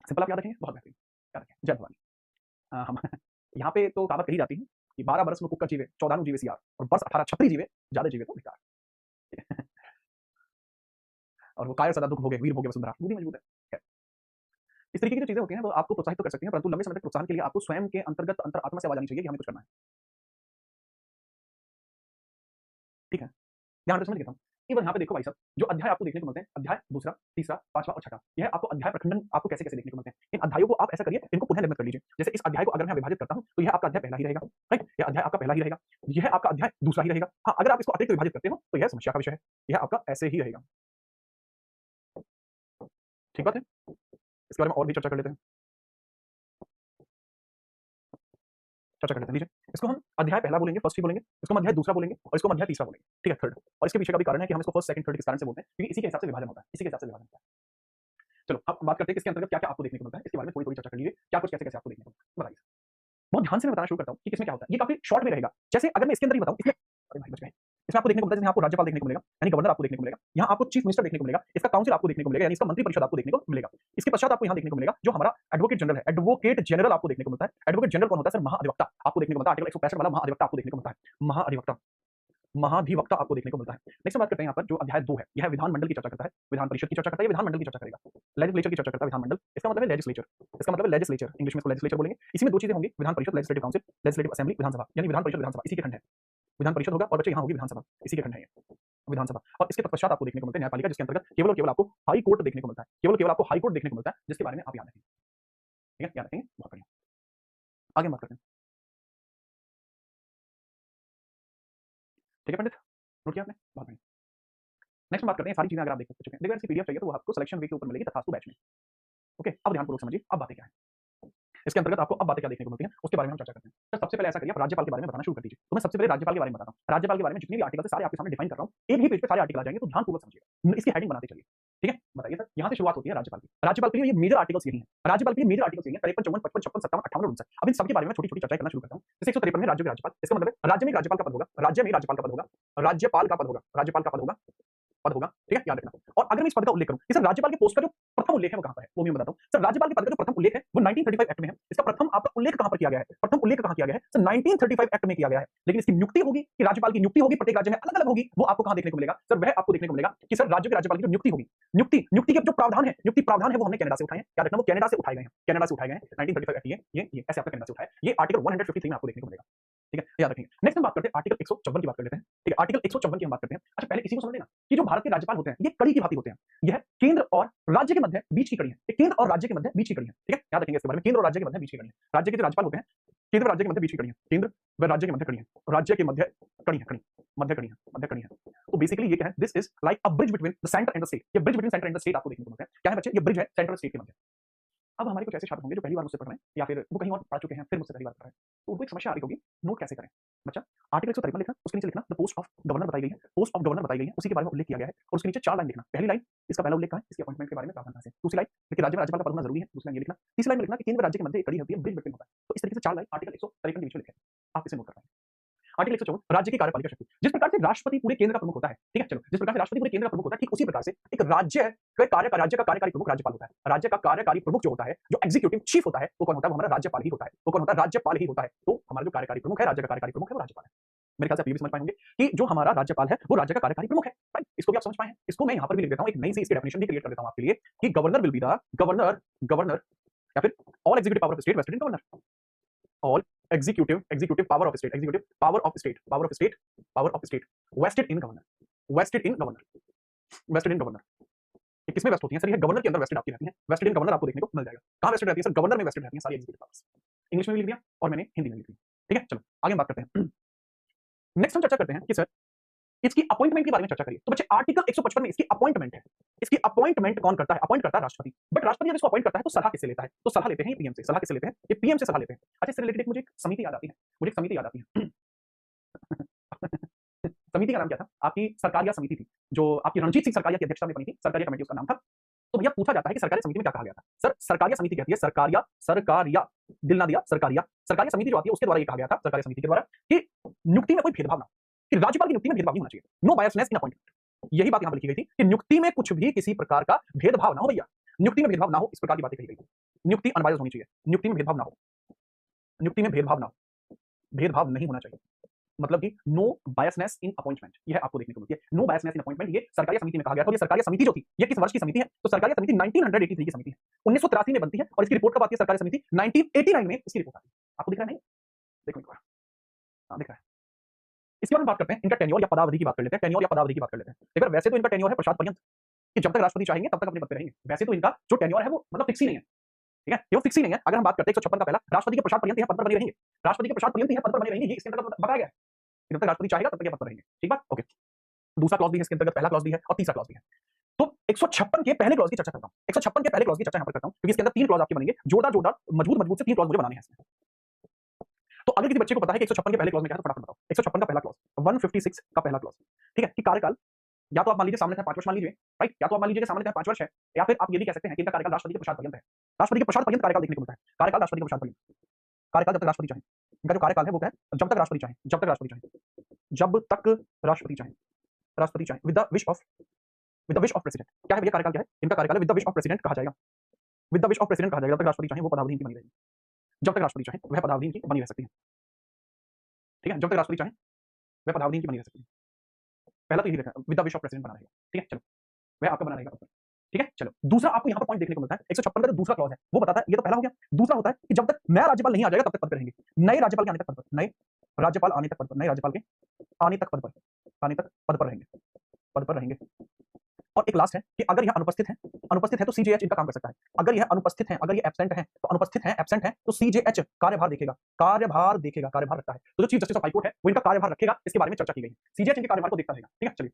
सिंपल आप याद रखेंगे, बहुत बेहतरीन। याद रखें। जय भवानी। हम यहाँ पे तो कहावत कही जाती है कि 12 बरस में कुकर जीवे, 14 जीवे सियार और बरस 18 छपरी जीवे, ज्यादा जीवे तो बेकार। और वो कायर सदा दुख भोगे, वीर भोगे वसुंधरा, वो भी मजबूत है। खैर, इस तरीके की जो चीजें होती हैं वो आपको प्रोत्साहित तो कर सकती हैं, परंतु लंबे समय तक प्रोत्साहन के लिए आपको स्वयं के अंतर्गत अंतर आत्मा से आवाज आनी चाहिए कि हमें कुछ करना है। ठीक है? ध्यान से समझ लेता हूँ। केवल यहाँ पे देखो भाई साहब, जो अध्याय आपको देखने को मिलते हैं, अध्याय दूसरा, तीसरा, पांचवा और छठा, यह आपको अध्याय प्रखंडन आपको कैसे-कैसे देखने को मिलते हैं। इन अध्यायों को आप ऐसा करिए, इनको पुनः निर्मित कर लीजिए। जैसे इस अध्याय को अगर मैं विभाजित करता हूँ, तो यह आपका अध्याय पहला ही रहेगा, राइट? यह अध्याय आपका पहला ही रहेगा। यह आपका अध्याय दूसरा ही रहेगा। हाँ, अगर आप इसको अतिरिक्त विभाजित करते हो, तो यह समस्या का विषय है। यह आपका ऐसे ही रहेगा। ठीक बात है? इसके बारे में और भी चर्चा कर लेते हैं। चर्चा कर लेते हैं, लीजिए। इसको हम अध्याय पहला बोलेंगे, फर्स्ट ही बोलेंगे। इसको हम अध्याय दूसरा बोलेंगे और इसको हम अध्याय तीसरा बोलेंगे। ठीक है? थर्ड। और इसके पीछे का भी कारण है कि हम इसको फर्स्ट, सेकंड, थर्ड किस कारण से बोलते हैं? क्योंकि इसी के हिसाब से विभाजन होता है। इसी के हिसाब से विभाजन होता है। चलो, अब बात करते हैं कि इसके अंतर्गत क्या-क्या आपको देखने को मिलता है। इसके बारे में थोड़ी-थोड़ी चर्चा कर लीजिए। क्या कुछ कैसे-कैसे आपको देखने को मिलता है? बताइए। बहुत ध्यान से मैं बताना शुरू करता हूँ कि किसमें क्या होता है। ये काफ़ी शॉर्ट में रहेगा। जैसे अगर मैं इसके अंदर ही बताऊँ, इसमें अरे भाई बच गए। इसमें आपको देखने को मिलता है, जैसे आपको राज्यपाल देखने को मिलेगा, यानी गवर्नर आपको देखने को मिलेगा। यहाँ आपको चीफ मिनिस्टर देखने को मिलेगा, इसका काउंसिल आपको देखने को मिलेगा, यानी इसका मंत्री परिषद आपको देखने को मिलेगा। इसके पश्चात आपको यहाँ देखने को मिलेगा जो हमारा एडवोकेट जनरल है, एडवोकेट जनरल आपको देखने को मिलता है। एडवोकेट जनरल कौन होता है? सर महाधिवक्ता आपको देखने को मिलता है। आर्टिकल 165 वाला महाधिवक्ता आपको देखने को मिलता है। महाधिवक्ता आपको देखने को मिलता है। नेक्स्ट बात करते हैं यहाँ पर जो अध्याय 2 है, यह विधानमंडल की चर्चा करता है, विधान परिषद की चर्चा करता है, विधानमंडल की चर्चा करेगा। लेजिस्लेचर की चर्चा करता है विधानमंडल, इसका मतलब है लेजिस्लेचर। इसका मतलब है लेजिस्लेचर, इंग्लिश में इसको लेजिस्लेचर बोलेंगे। इसी में दो चीजें होंगी, Vidhan Parishad legislative council, legislative assembly विधानसभा, यानी विधान परिषद विधानसभा इसी के खंड है। विधान परिषद होगा और बच्चे यहाँ होगी विधानसभा, इसी के खंड है ये विधानसभा। और इसके तत्पश्चात आपको देखने को मिलता है न्यायपालिका, जिसके अंतर्गत केवल और केवल आपको हाई कोर्ट देखने को मिलता है। केवल आपको हाई कोर्ट देखने को मिलता है, जिसके बारे में आप याद रखेंगे। ठीक है? याद रखेंगे, बहुत बढ़िया। आगे हम बात करते हैं। ठीक है पंडित, नोट किया आपने? बहुत बढ़िया। नेक्स्ट हम बात करते हैं, सारी चीजें अगर आप देख चुके हैं, देखो इसकी पीडीएफ चाहिए तो वो आपको सिलेक्शन वीक के ऊपर मिलेगी तथास्तु बैच में। ओके, अब ध्यानपूर्वक समझिए अब बातें क्या है। इसके अंतर्गत आपको अब बातें क्या देखने को मिलती हैं, उसके बारे में हम चर्चा करते हैं। सर सबसे पहले ऐसा करिए, आप राज्यपाल के बारे में बताना शुरू कर दीजिए। तो मैं सबसे पहले राज्यपाल के बारे में बताता हूँ। राज्यपाल के बारे में जितने भी आर्टिकल है सारे आपके सामने डिफाइन कर रहा हूँ। एक ही पेज पे सारे आर्टिकल आ जाएंगे, तो ध्यानपूर्वक समझिएगा। इसकी हेडिंग बनाते चलिए। ठीक है, बताइए सर, यहाँ से शुरुआत होती है राज्यपाल की। राज्यपाल के लिए ये मेजर आर्टिकल्स यही हैं। राज्यपाल के लिए मेजर आर्टिकल्स यही हैं, 53, 54, 55, 56, 57, 58 और 59। अब इन सबके बारे में छोटी-छोटी चर्चा करना शुरू करता हूँ। जैसे 153 में राज्यों के राज्यपाल, इसका मतलब है राज्य में एक राज्यपाल का पद होगा, राज्य में राज्यपाल का पद होगा, राज्यपाल का पद होगा, राज्यपाल का पद होगा, ठीक है, याद रखना। और अगर मैं इस पद का उल्लेख करूं कि सर राज्यपाल के पोस्ट का जो प्रथम उल्लेख है वो कहां पर है, वो भी मैं बताता हूं। सर राज्यपाल के पद का जो प्रथम उल्लेख है वो 1935 एक्ट में है। इसका प्रथम आपका उल्लेख कहां पर किया गया है, प्रथम उल्लेख कहां किया गया है, सर 1935 एक्ट में किया गया है। लेकिन इसकी नियुक्ति होगी कि राज्यपाल की नियुक्ति होगी प्रत्येक राज्य में अलग अलग होगी, वो आपको कहां देखने को मिलेगा, सर वह आपको देखने को मिलेगा कि सर राज्य के राज्यपाल की जो नियुक्ति होगी, नियुक्ति के जो प्रावधान है वो हमने कनाडा से उठाए हैं, याद रखना वो कनाडा से उठाए गए हैं, कनाडा से उठाए गए हैं। 1935 एक्ट ये ऐसे आपका कनाडा से उठाया, ये आर्टिकल 153 में आपको देखने को मिलेगा। ठीक है, याद रखेंगे। नेक्स्ट हम बात करते हैं आर्टिकल 154 की बात कर लेते हैं। ठीक है, आर्टिकल 154 की हम बात करते हैं। अच्छा पहले इसी को समझ लेना कि जो भारत के राज्यपाल होते हैं ये कड़ी की भांति होते हैं। यह केंद्र और राज्य के मध्य बीच की कड़ी है। ये केंद्र और राज्य के मध्य बीच की कड़ी है। ठीक है, याद रखेंगे इसके बारे में, केंद्र और राज्य के मध्य बीच की कड़ी है। राज्य के जो राज्यपाल होते हैं केंद्र और राज्य के मध्य बीच की कड़ी है, केंद्र व राज्य के मध्य कड़ी है, राज्य के मध्य कड़ी है, मध्य कड़ी है। तो बेसिकली ये क्या है, this is like a bridge between the centre and the state. ये bridge between centre and the state आपको देखने को मिलता है। क्या है बच्चे, ये ब्रिज है सेंटर और स्टेट के मध्य। अब हमारे कुछ ऐसे छात्र होंगे जो पहली बार मुझसे पढ़ रहे हैं या फिर वो कहीं और पढ़ चुके हैं फिर मुझसे पहली बार पढ़ रहे हैं, तो उनको एक समस्या आ रही होगी नोट कैसे करें। बच्चा आर्टिकल 153 लिखना, उसके नीचे लिखना द पोस्ट ऑफ गवर्नर बताई गई है, पोस्ट ऑफ गवर्नर बताई गई है, उसी के बारे में उल्लेख किया गया है और उसके नीचे 4 लाइन लिखना। पहली लाइन इसका पहला उल्लेख कहां है, इसके अपॉइंटमेंट के बारे में प्रावधान कहां से। दूसरी लाइन देखिए राज्य में राज्यपाल का पद होना जरूरी है, दूसरी लाइन ये लिखना। तीसरी लाइन में लिखना कि केंद्र राज्य के मध्य एक कड़ी होती है, ब्रिज बिटवीन होता है। तो इस तरीके से 4 लाइन आर्टिकल 153 के नीचे लिखे, आप इसे नोट कर पाएंगे। आर्टिकल 154 राज्य की कार्यपालिका शक्ति। जिस प्रकार से राष्ट्रपति पूरे केंद्र का प्रमुख होता है, ठीक है, चलो जिस प्रकार से राष्ट्रपति पूरे केंद्र का प्रमुख होता है, ठीक उसी प्रकार से एक राज्य का कार्यकारी प्रमुख राज्यपाल होता है। राज्य का कार्यकारी प्रमुख जो होता है, जो एग्जीक्यूटिव चीफ होता है, वो कौन होता है, वो हमारा राज्यपाल ही होता है। वो कौन होता है, राज्यपाल ही होता है। तो हमारा जो कार्यकारी प्रमुख है, राज्य का कार्यकारी प्रमुख है, वो राज्यपाल है। मेरे ख्याल से आप ये भी समझ पाएंगे कि जो हमारा राज्यपाल है वो राज्य का कार्यकारी प्रमुख है, राइट। इसको भी आप समझ पाए हैं। इसको मैं यहाँ पर भी लिख देता हूँ, एक नई सी इसकी डेफिनेशन भी क्रिएट कर देता हूँ आपके लिए कि governor will be the governor या फिर all executive power of state vested in governor, all executive power of state vested in governor ये किसमें वेस्ट होती है सर, ये गवर्नर के अंदर वेस्टेड आपकी रहती है। वेस्टेड इन गवर्नर आपको देखने को मिल जाएगा। कहां वेस्टेड रहती है सर, गवर्नर में वेस्टेड रहती है सारी एग्जीक्यूटिव पावर्स। इंग्लिश में भी लिख दिया और मैंने हिंदी में लिख दिया। ठीक है, चलो आगे हम बात करते हैं। नेक्स्ट हम चर्चा करते हैं कि सर इसकी अपॉइंटमेंट के बारे में चर्चा करिए। तो बच्चे आर्टिकल 155 में इसकी अपॉइंटमेंट है। इसकी अपॉइंटमेंट कौन करता है, अपॉइंट करता है राष्ट्रपति। बट राष्ट्रपति जब इसको अपॉइंट करता है तो सलाह किससे लेता है, तो सलाह लेते हैं पीएम से। सलाह किससे लेते हैं, ये पीएम से सलाह लेते हैं। अच्छा इससे रिलेटेड मुझे एक समिति याद आती है, समिति का नाम क्या था, आपकी सरकारिया समिति थी जो आपकी रणजीत सिंह सरकारिया की अध्यक्षता में बनी थी, सरकारिया कमेटी उसका नाम था। तो भैया पूछा जाता है कि सरकारिया समिति में क्या कहा गया था। सर सरकारिया समिति कहती है, सरकारिया दिल ना दिया, सरकारिया समिति जो आती है उसके द्वारा ये कहा गया था, सरकारिया समिति के द्वारा, कि नियुक्ति में कोई भेदभाव ना हो, कि राज्यपाल की नियुक्ति में भेदभाव नहीं होना चाहिए, नो बायसनेस इन अपॉइंटमेंट। यही बात यहां पर लिखी गई थी कि नियुक्ति में कुछ भी किसी प्रकार का भेदभाव ना हो भैया, नियुक्ति में भेदभाव ना हो, इस प्रकार की बातें कही गई थी। नियुक्ति अनबायस्ड होनी चाहिए, नियुक्ति में भेदभाव ना हो, नियुक्ति में भेदभाव ना हो, भेदभाव नहीं होना चाहिए, मतलब कि नो बायसनेस इन अपॉइंटमेंट, यह आपको देखने को मिलती है। नो बायसनेस इन अपॉइंटमेंट ये सरकारी समिति में कहा गया था। और ये सरकारी समिति जो थी ये किस वर्ष की समिति है, तो सरकारी समिति 1983 की समिति है, 1983 में बनती है और इसकी रिपोर्ट कब आती है, सरकारी समिति 1989 में इसकी रिपोर्ट आती है। आपको दिख रहा है नहीं, देखो एक बार, हाँ दिख रहा है। इसके बाद हम बात करते हैं इनका टेन्योर या पदावधि की बात कर लेते हैं। टेन्योर या पदावधि की बात कर लेते हैं। देखो वैसे तो इनका टेन्योर है प्रसाद पर्यंत, कि जब तक राष्ट्रपति चाहेंगे तब तक अपने पद पे रहेंगे। वैसे तो इनका जो टेन्योर है वो मतलब फिक्स ही नहीं है, ठीक है, ये वो फिक्स ही नहीं है। अगर हम बात करते हैं 156 का पहला, राष्ट्रपति के प्रसाद पर्यंत यह पद पर बने रहेंगे, राष्ट्रपति के प्रसाद पर्यंत यह पद पर बने रहेंगे, ये इसके अंतर्गत बताया गया है। जब तक राष्ट्रपति चाहेगा तब तक ये पद पर रहेंगे, ठीक बात, ओके। दूसरा क्लॉज भी है इसके अंतर्गत, पहला क्लॉज भी है और तीसरा क्लॉज भी है। तो 156 के पहले क्लॉज की चर्चा करता हूं, 156 के पहले क्लॉज की चर्चा यहां पर करता हूं क्योंकि इसके अंदर 3 क्लॉज आपके बनेंगे, जोरदार मजबूत से 3 क्लॉज मुझे बनाने हैं इसमें। तो अगर किसी बच्चे को पता है कि 156 के पहले क्लॉज में क्या है तो फटाफट बताओ। 156 का पहला क्लॉज, 156 का पहला क्लॉज, ठीक है, कि कार्यकाल या तो आप मान लीजिए सामने 5 वर्ष मान लीजिए, राइट, या तो आप मान लीजिए सामने 5 वर्ष है, या फिर आप ये भी कह सकते हैं कि इनका कार्यकाल राष्ट्रपति के प्रसाद पर्यंत है। राष्ट्रपति के प्रसाद पर्यंत कार्यकाल देखने को मिलता है, कार्यकाल राष्ट्रपति के प्रसाद पर्यंत, कार्यकाल जब तक राष्ट्रपति चाहे, इनका जो कार्यकाल है वो क्या है, जब तक राष्ट्रपति चाहे, जब तक राष्ट्रपति चाहे, जब तक राष्ट्रपति चाहे, राष्ट्रपति चाहे with the wish of president. क्या है भैया कार्यकाल, क्या है इनका कार्यकाल, with the wish of president कहा जाएगा, with the wish of president कहा जाएगा। जब तक राष्ट्रपति चाहे वो पदावधि इनकी बनी रहेगी, जब तक राष्ट्रपति चाहे वह पदावधि इनकी बनी रह सकती है, ठीक है, जब तक राष्ट्रपति चाहे वह पदावधि इनकी बनी रह सकती है। पहला तो यही देखना, with the wish of president बना रहेगा, ठीक है, चलो वह आपका बना रहेगा, ठीक है। चलो दूसरा आपको यहाँ पर पॉइंट देखने को मिलता है 156 का जो दूसरा क्लॉज है वो बताता है, ये तो पहला हो गया, दूसरा होता है कि जब तक नया राज्यपाल नहीं आ जाएगा तब तक पद पर रहेंगे, नए राज्यपाल के आने तक पद पर, नए राज्यपाल आने तक पद पर, नए राज्यपाल के आने तक पद पर, आने तक पद पर रहेंगे, पद पर रहेंगे। और एक लास्ट है कि अगर यह अनुपस्थित है तो सीजेएच इनका काम कर सकता है। अगर यह अनुपस्थित है, अगर ये एब्सेंट है तो अनुपस्थित है, एब्सेंट है तो सीजेएच कार्यभार देखेगा, कार्यभार रखता है। तो जो chief justice of high court है वो इनका कार्यभार रखेगा, इसके बारे में चर्चा की गई है। सीजेएच इनके कार्यभार को देखता रहेगा। ठीक है, चलिए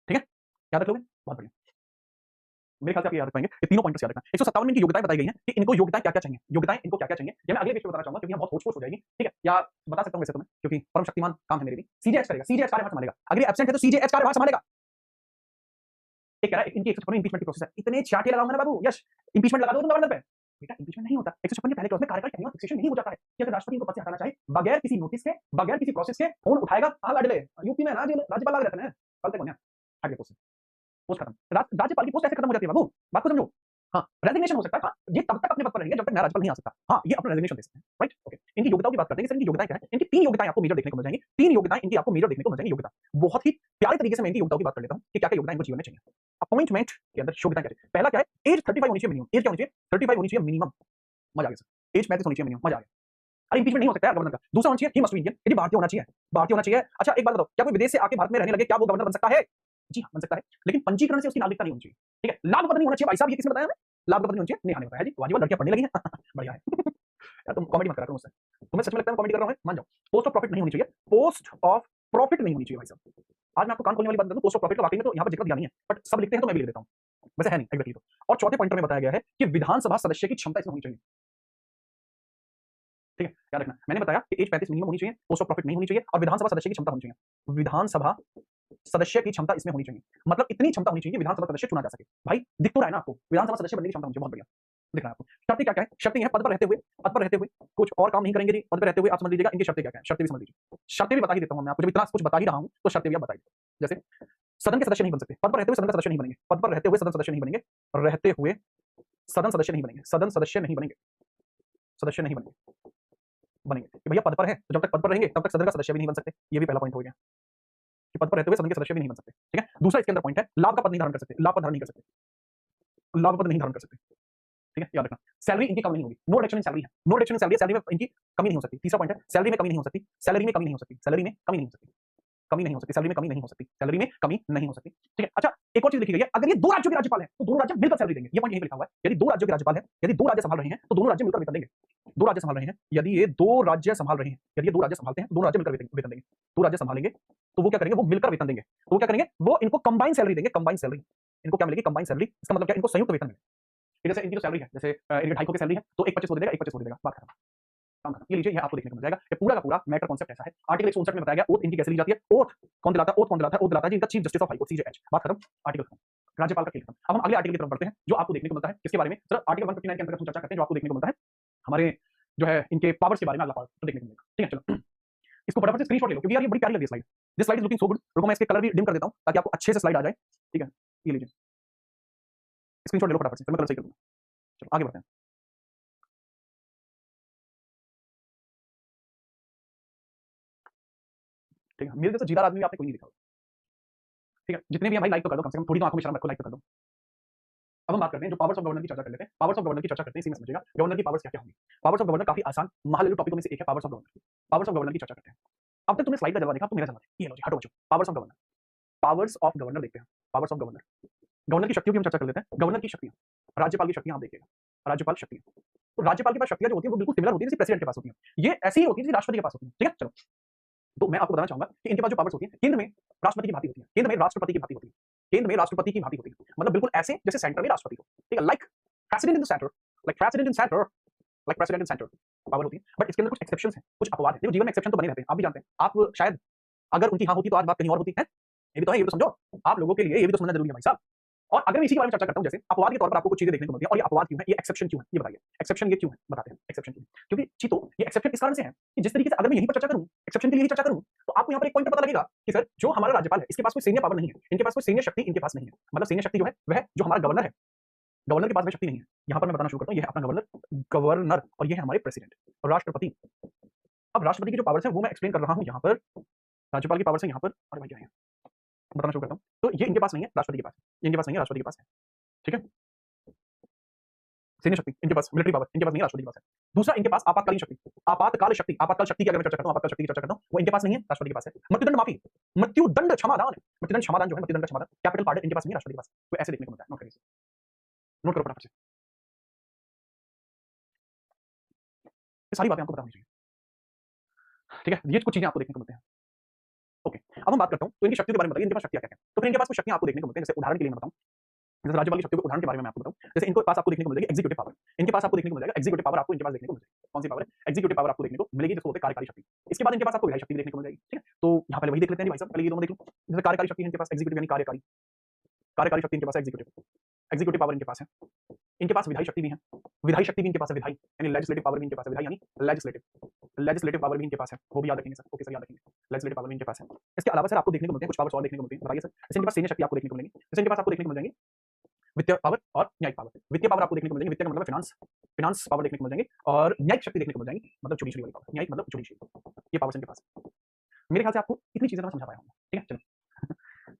ठीक है, याद रख लोगे, बहुत बढ़िया। मेरे ख्याल से आप ये याद रख पाएंगे। ये तीनों पॉइंट्स याद रखना। 157 में इनकी योग्यताएं बताई गई हैं कि इनको योग्यताएं क्या-क्या चाहिए, योग्यताएं इनको क्या-क्या चाहिए। ये मैं अगले पेज पे बताना चाहूंगा क्योंकि यहाँ बहुत होच-पोच हो जाएगी। ठीक है, या बता सकता हूं वैसे तो मैं, क्योंकि परम शक्तिमान काम है मेरे भी। सीजेएच करेगा, सीजेएच कार्यभार संभालेगा। अगर ये एब्सेंट है तो सीजेएच कार्यभार संभालेगा। एक कह रहा है इनकी 156 में इंपीचमेंट की प्रोसेस है। इतने चाटे लगाऊंगा ना बाबू, यश इंपीचमेंट लगा दो तुम गवर्नर पे। बेटा इंपीचमेंट नहीं होता। 156 के पहले क्लॉज में कार्यकाल टेन्योर फिक्सेशन नहीं हो जाता है कि अगर राष्ट्रपति इनको पद से हटाना चाहे बगैर किसी नोटिस के, बगैर किसी प्रोसेस के फोन उठाएगा, आ लाडले यूपी में राज्यपाल लग रहते हैं, चलते कौन है, हट गए पोस्ट से, पोस्ट खत्म। राज्यपाल की पोस्ट ऐसे खत्म हो जाती है बाबू, बात को समझो। हाँ, रेजिग्नेशन हो सकता है। हाँ, ये तब तक अपने पद पर रहेंगे जब तक नया राज्यपाल नहीं आ सकता। हाँ, ये अपना रेजिग्नेशन दे सकते हैं, राइट? ओके, इनकी योग्यताओं की बात करते हैं। इनकी योग्यताएं क्या है? इनकी तीन योग्यताएं आपको मेजर देखने को मिल जाएंगी। तीन योग्यताएं इनकी आपको मेजर देखने को मिल जाएंगी। योग्यता बहुत ही प्यारे तरीके से मैं इनकी योग्यताओं की बात कर लेता हूं कि क्या क्या योग्यता इनको जीवन में चाहिए। अपॉइंटमेंट के अंदर योग्यता क्या है? पहला क्या है? एज 35 होनी चाहिए मिनिमम। एज क्या होनी चाहिए? 35 होनी चाहिए मिनिमम। मजा आ गया सर। एज 35 होनी चाहिए मिनिमम। मजा आ गया। अरे इंपीचमेंट नहीं हो सकता है गवर्नर का। दूसरा होना चाहिए ही मस्ट बी इंडियन, यदि भारतीय होना चाहिए, भारतीय होना चाहिए। अच्छा एक बात बताओ, क्या कोई विदेश से आके भारत में रहने लगे क्या वो गवर्नर बन सकता है? जी हाँ, बन सकता है, लेकिन पंजीकरण से उसकी नागरिकता नहीं होनी चाहिए। ठीक है, लाभ पद नहीं होना चाहिए भाई साहब, ये किसने बताया हमें? लाभ पद नहीं होना चाहिए, नेहा ने बताया जी। वाजिब, लड़कियां पढ़ने लगी हैं। बढ़िया है। यार तुम कॉमेडी मत करा करो मुझसे। तुम्हें सच में लगता है मैं कॉमेडी कर रहा हूँ, मान जाओ। पोस्ट ऑफ प्रॉफिट नहीं होनी चाहिए, पोस्ट ऑफ प्रॉफिट नहीं होनी चाहिए भाई साहब। आज मैं आपको कान खोलने वाली बात बता दूं, पोस्ट ऑफ प्रॉफिट का वाकई में तो यहाँ पर जिक्र दिया नहीं है, बट सब लिखते हैं तो मैं भी लिख देता हूँ, वैसे है नहीं एग्जैक्टली। तो और चौथे पॉइंट में बताया गया है कि विधानसभा सदस्य की क्षमता इसमें होनी चाहिए। ठीक है, याद रखना, मैंने बताया कि एज 35 मिनिमम होनी चाहिए, पोस्ट ऑफ प्रॉफिट नहीं होनी चाहिए और विधानसभा सदस्य की क्षमता होनी चाहिए। विधानसभा सदस्य की क्षमता इसमें होनी चाहिए, मतलब इतनी क्षमता होनी चाहिए कि विधानसभा सदस्य चुना जा सके। भाई दिख तो रहा है ना आपको, विधानसभा सदस्य बनने की क्षमता होनी चाहिए, बहुत बढ़िया दिख रहा है आपको। शर्तें क्या क्या है? शर्तें हैं पद पर रहते हुए, पद पर रहते हुए कुछ और काम नहीं करेंगे जी, पद पर रहते हुए आप समझ लीजिएगा इनकी शर्तें क्या क्या है, शर्तें भी समझ लीजिए। शर्तें भी बता ही देता हूं मैं आपको, जब इतना कुछ बता ही रहा हूं तो शर्तें भी आप बता दीजिए। जैसे सदन के सदस्य नहीं बन सकते, पद पर रहते हुए सदन का सदस्य नहीं बनेंगे, पद पर रहते हुए सदन सदस्य नहीं बनेंगे, रहते हुए सदन सदस्य नहीं बनेंगे, सदन सदस्य नहीं बनेंगे, सदस्य नहीं बनेंगे, बनेंगे कि भैया पद पर है तो जब तक पद पर रहेंगे तब तक सदन का सदस्य भी नहीं बन सकते। ये भी पहला पॉइंट हो गया कि पद पर रहते हुए सदन के सदस्य भी नहीं बन सकते। ठीक है, दूसरा इसके अंदर पॉइंट है लाभ का पद नहीं धारण कर सकते, लाभ पद धारण नहीं कर सकते, लाभ पद नहीं धारण कर सकते। ठीक है, याद रखना। सैलरी इनकी कम नहीं होगी, नो रिडक्शन इन सैलरी है, no reduction in salary, salary में इनकी कमी नहीं हो सकती। तीसरा पॉइंट है सैलरी में कमी नहीं हो सकती, सैलरी में कमी नहीं हो सकती, सैलरी में कमी नहीं हो सकती, कमी नहीं हो सकती, सैलरी में कमी नहीं हो सकती, सैलरी में कमी नहीं हो सकती। ठीक है, अच्छा एक और चीज लिखी गई है, अगर ये दो राज्यों के राज्यपाल हैं तो दोनों राज्य मिलकर सैलरी देंगे। ये पॉइंट यहीं पे लिखा हुआ है, यदि दो राज्यों के राज्यपाल हैं, यदि दो राज्य संभाल रहे हैं तो दोनों राज्य मिलकर वेतन देंगे। दो राज्य संभाल रहे हैं, यदि ये दो राज्य संभाल रहे हैं, यदि ये दो राज्य संभालते हैं, दोनों राज्य मिलकर वेतन देंगे। दो राज्य संभालेंगे तो वो क्या करेंगे? वो मिलकर वेतन देंगे। तो वो क्या करेंगे? वो इनको कंबाइन सैलरी देंगे, कंबाइन सैलरी। इनको क्या मिलेगी? Combine salary. इसका मतलब क्या? इनको संयुक्त वेतन मिलेगा। जैसे इनकी जो सैलरी है, जैसे इनके 250 की सैलरी है तो एक 25 वो दे देगा, एक 25 वो दे देगा, बात खत्म, काम खत्म। ये लीजिए, ये आपको देखने को मिल जाएगा। ये पूरा का पूरा मैटर कॉन्सेप्ट ऐसा है। आर्टिकल 159 में बताया गया ओथ इनकी कैसे ली जाती है। ओथ कौन दिलाता है? ओथ कौन दिलाता है? ओथ दिलाता है जी इनका chief justice of high court, CJH. बात खत्म, आर्टिकल खत्म, राज्यपाल का खेल खत्म। अब हम अगले आर्टिकल की तरफ बढ़ते हैं जो आपको देखने को मिलता है किसके बारे में? सर आर्टिकल 159 के अंतर्गत हम चर्चा करते हैं जो आपको देखने को मिलता है हमारे जो है इनके पावर्स के बारे में अगला पार्ट तो देखने को मिलेगा। ठीक है, चलो इसको फटाफट से स्क्रीनशॉट ले लो क्योंकि यार ये बड़ी प्यारी लग रही है slide. This slide is looking so good. रुको मैं इसके कलर भी डिम कर देता हूं ताकि आपको अच्छे से स्लाइड आ जाए। ठीक है, ये लीजिए स्क्रीनशॉट ले लो फटाफट से, फिर मैं कलर सही कर दूंगा। चलो आगे बढ़ते हैं। ठीक है, मेरे जैसा जीरा आदमी आपने कोई नहीं देखा। ठीक है, जितने भी हैं भाई लाइक तो कर दो, कम से कम थोड़ी तो आंखों में शर्म रखो, लाइक तो कर दो। अब हम बात करते हैं जो पावर्स ऑफ गवर्नर की चर्चा कर लेते हैं। पावर्स ऑफ गवर्नर की चर्चा करते हैं, इसी में समझिएगा गवर्नर की पावर्स क्या क्या होंगी। पावर्स ऑफ गवर्नर काफी आसान महालेलु टॉपिकों में से एक है powers of governor. Powers of governor की चर्चा करते हैं। अब तक तुमने स्लाइड का जलवा देखा, तो मेरा जलवा देखो। ये लो जी, हटो बच्चों, powers of governor. Powers of governor देखते हैं। पावर्स ऑफ गवर्नर, गवर्नर की शक्तियों की हम चर्चा कर लेते हैं। गवर्नर की शक्तियां, राज्यपाल की शक्तियां आप देखिएगा, राज्यपाल शक्तियां। तो राज्यपाल के पास शक्तियां जो होती है वो बिल्कुल सिमिलर होती है जैसे प्रेसिडेंट के पास होती है। ये ऐसी ही होती है जैसे राष्ट्रपति के पास होती है। ठीक है, चलो तो मैं आपको बताना चाहूंगा कि इनके पास जो पावर्स होती है केंद्र में राष्ट्रपति की भांति होती है, केंद्र में राष्ट्रपति की भांति होती है, केंद्र में राष्ट्रपति की भांति होती है, मतलब बिल्कुल ऐसे जैसे सेंटर में राष्ट्रपति हो। ठीक है, like president in the centre, like president in centre, like president in centre power होती है। बट इसके अंदर कुछ एक्सेप्शंस हैं, कुछ अपवाद हैं। देखो जीवन में एक्सेप्शन तो बने रहते हैं, आप भी जानते हैं। आप शायद अगर उनकी हाँ होती तो आज बात कहीं और होती है। ये भी तो है, ये भी तो समझो आप लोगों के लिए, ये भी तो समझना जरूरी है भाई साहब। और अगर मैं इसी के बारे में चर्चा करता हूं, जैसे अपवाद के तौर पर आपको कुछ चीजें देखने को मिलती हैं, और ये अपवाद क्यों है, ये एक्सेप्शन क्यों है, ये बताइए। एक्सेप्शन ये क्यों है, बताते हैं एक्सेप्शन क्यों है। क्योंकि चीतो ये एक्सेप्शन इस कारण से है कि जिस तरीके से अगर मैं यहीं पर चर्चा करूं, एक्सेप्शन के लिए ही चर्चा करूं, तो आपको यहाँ पर एक पॉइंट पता लगेगा कि सर जो हमारा राज्यपाल है इसके पास कोई सैन्य पावर नहीं है, इनके पास कोई सैन्य शक्ति इनके पास नहीं है। मतलब सैन्य शक्ति जो है वह जो हमारा गवर्नर है, गवर्नर के पास वह शक्ति नहीं है। यहाँ पर मैं बताना शुरू करता हूँ, ये है अपना गवर्नर, गवर्नर, और ये है हमारे प्रेसिडेंट, राष्ट्रपति। अब राष्ट्रपति की जो पावर्स है वो मैं एक्सप्लेन कर रहा हूँ यहाँ पर, राज्यपाल की पावर्स है यहाँ पर, अरे भाई क्या है बताना शुरू करता हूँ। तो ये इनके पास नहीं है, राष्ट्रपति के पास, इनके पास नहीं है, राष्ट्रपति के पास है। ठीक है, सैन्य शक्ति इनके पास, मिलिट्री पावर इनके पास नहीं है, राष्ट्रपति के पास है। दूसरा इनके पास आपातकालीन शक्ति, आपातकाल शक्ति, आपातकाल शक्ति की अगर मैं चर्चा करता हूं, आपातकाल शक्ति की चर्चा करता हूं, वो इनके पास नहीं है, राष्ट्रपति के पास है। मृत्युदंड माफी, मृत्युदंड क्षमादान, मृत्युदंड क्षमादान जो है, मृत्युदंड क्षमादान, कैपिटल पार्डन इनके पास नहीं है, राष्ट्रपति के पास। तो ऐसे देखने को मिलता है, नोट करिए, नोट करो फटाफट से, ये सारी बातें आपको पता होनी चाहिए, ठीक है। ये कुछ चीजें आपको देखने को मिलते हैं। ओके, अब हम बात करता हूं तो इनकी शक्तियों के बारे में बताइए, इनके पास शक्तियां क्या क्या हैं। तो फिर इनके पास कुछ शक्तियां आपको देखने को मिलते हैं, जैसे उदाहरण के लिए मैं बताऊं, जैसे राज्यपाल की शक्तियों के उदाहरण के बारे में मैं आपको बताऊं, जैसे इनके पास आपको देखने को मिल जाएगी एग्जीक्यूटिव पावर, इनके पास आपको देखने को मिल जाएगा एग्जीक्यूटिव पावर, आपको इनके पास देखने को मिल जाएगी। कौन सी पावर है? एग्जीक्यूटिव पावर आपको देखने को मिलेगी, जिसको बोलते हैं कार्यकारी शक्ति। इसके बाद इनके पास आपको विधायी शक्ति देखने को मिल जाएगी, ठीक है। तो यहाँ पहले वही देख लेते हैं भाई साहब, पहले ये दोनों देख लो। जैसे कार्यकारी शक्ति है इनके पास, एग्जीक्यूटिव यानी कार्यकारी, कार्यकारी शक्ति इनके पास एग्जीक्यूटिव, एग्जीक्यूटिव पावर इनके पास है। इनके पास विधायी शक्ति भी है, विधायी शक्ति भी इनके पास है, विधायी यानी लेजिस्लेटिव पावर भी इनके पास है, विधायी यानी लेजिस्लेटिव, लेजिस्लेटिव पावर भी इनके पास है, वो भी याद रखेंगे सर। ओके सर, याद रखेंगे, लेजिस्लेटिव पावर भी इनके पास है। इसके अलावा सर आपको देखने को मिलते हैं कुछ पावर्स और देखने को मिलती है, बताइए सर। जैसे इनके पास सैन्य शक्ति आपको देखने को मिलेगी, जैसे इनके पास आपको देखने को मिल जाएंगे वित्तीय पावर और न्यायिक पावर। वित्तीय पावर आपको देखने को मिल जाएगी, वित्तीय का मतलब फाइनेंस, फाइनेंस पावर देखने को मिल जाएंगे, और न्यायिक शक्ति देखने को मिल जाएंगी, मतलब जुडिशरी वाली पावर, न्यायिक मतलब जुडिशरी, ये पावर्स इनके पास है। मेरे ख्याल से आपको इतनी चीजें मैं समझा पाया हूँ, ठीक है, चलो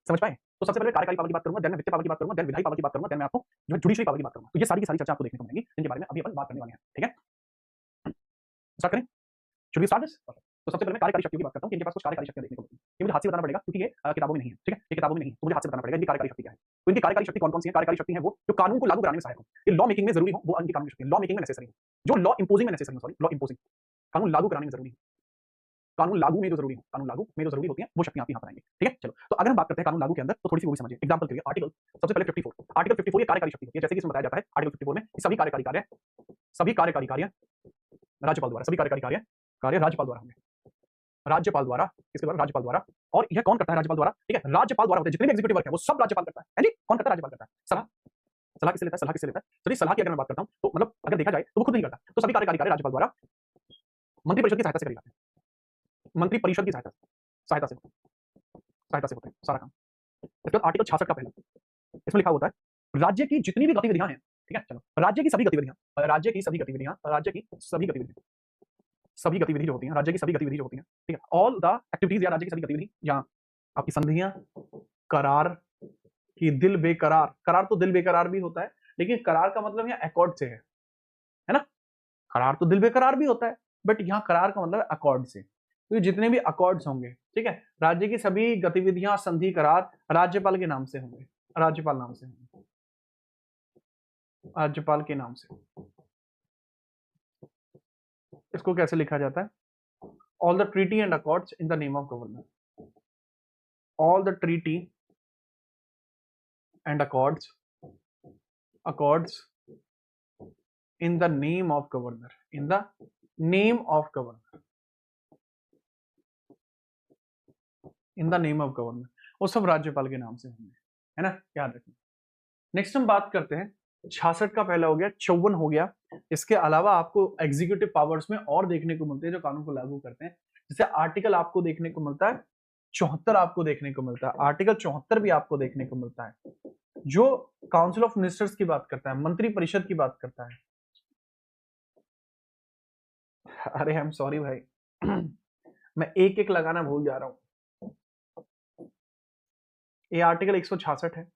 समझ पाए। तो सबसे पहले कार्यकारी पावर की बात करूंगा, देन मैं वित्तीय पावर की बात करूंगा, देन विधायी पावर की बात करूंगा, देन मैं आपको जो है जुडिशरी पावर की बात करूंगा। तो ये सारी की सारी चर्चा आपको देखने को मिलेगी, जिनके बारे में अभी अपन बात करने वाले हैं, ठीक है। स्टार्ट करें, शुड वी स्टार्ट दिस? तो सबसे पहले मैं कार्यकारी शक्तियों की बात करता हूं कि इनके पास कुछ कार्यकारी शक्तियां देखने को मिलती हैं। ये मुझे हाथ से बताना पड़ेगा क्योंकि ये किताबों में नहीं है, ठीक है, ये किताबों में नहीं है, तो मुझे हाथ से बताना पड़ेगा इनकी कार्यकारी शक्ति क्या है। तो इनकी कार्यकारी शक्ति कौन-कौन सी है? कार्यकारी शक्ति है वो जो कानून को लागू कराने में सहायक हो, ये लॉ मेकिंग में जरूरी हो, वो इनकी कानून की शक्ति है। लॉ मेकिंग में नेसेसरी हो, जो लॉ इंपोजिंग में नेसेसरी हो, सॉरी लॉ इंपोजिंग, कानून लागू कराने में जरूरी है, कानून लागू में जो जरूरी हो, कानून लागू में जो जरूरी होती है वो शक्तियां आप यहाँ पर आएंगी, ठीक है। चलो, तो अगर हम बात करते हैं कानून लागू के अंदर, तो थोड़ी सी वो भी समझिए। एग्जांपल के लिए आर्टिकल, सबसे पहले 54, आर्टिकल 54 ये कार्यकारी शक्ति होती है। जैसे कि इसमें बताया जाता है आर्टिकल 54 में सभी कार्यकारी कार्य, सभी कार्यकारी कार्य राज्यपाल द्वारा, सभी कार्यकारी कार्य राज्यपाल द्वारा होंगे, राज्यपाल द्वारा, किसके द्वारा? राज्यपाल द्वारा। और यह कौन करता है? राज्यपाल द्वारा, ठीक है, राज्यपाल द्वारा होते हैं जितने भी एग्जीक्यूटिव वर्क है वो सब राज्यपाल करता है जी। कौन करता है? राज्यपाल करता है। सलाह, सलाह किससे लेता है? सलाह किससे लेता है? चलिए सलाह की अगर मैं बात करता हूं तो मतलब अगर देखा जाए तो वो खुद नहीं करता, तो सभी कार्यकारी कार्य राज्यपाल द्वारा मंत्री परिषद की सहायता से करे जाते हैं, मंत्री परिषद की सहायता से, सहायता से होते हैं सारा काम। इसके बाद आर्टिकल 66 का पहला, इसमें लिखा होता है राज्य की जितनी भी गतिविधियां हैं, ठीक है, चलो राज्य की सभी गतिविधियां, राज्य की सभी गतिविधियां, राज्य की सभी गतिविधियां, सभी गतिविधि जो होती हैं, राज्य की सभी गतिविधि जो होती हैं, ठीक है, ऑल द एक्टिविटीज या राज्य की सभी गतिविधि या आपकी संधियां, करार की दिल बेकरार, करार तो दिल बेकरार भी होता है, लेकिन करार का मतलब यहाँ अकॉर्ड से है ना। करार तो दिल बेकरार भी होता है, बट यहाँ करार का मतलब है अकॉर्ड से। तो जितने भी अकॉर्ड्स होंगे, ठीक है, राज्य की सभी गतिविधियां, संधि, करार राज्यपाल के नाम से होंगे, राज्यपाल नाम से होंगे, राज्यपाल के नाम से। इसको कैसे लिखा जाता है? All the treaty and accords in the name of governor, all the treaty and accords in the name of governor, in the name of governor, in the name of governor, वो सब राज्यपाल के नाम से होंगे, है ना, याद रखना। नेक्स्ट हम बात करते हैं 66 का पहला हो गया, 54 हो गया। इसके अलावा आपको एग्जीक्यूटिव पावर्स में और देखने को मिलते हैं जो कानून को लागू करते हैं। जैसे आर्टिकल आपको देखने को मिलता है 74, आपको देखने को मिलता है, आर्टिकल 74 भी आपको देखने को मिलता है, जो काउंसिल ऑफ मिनिस्टर्स की बात करता है, मंत्री परिषद की बात करता है। अरे आई एम सॉरी भाई मैं एक एक लगाना भूल जा रहा हूं। ये आर्टिकल 166 है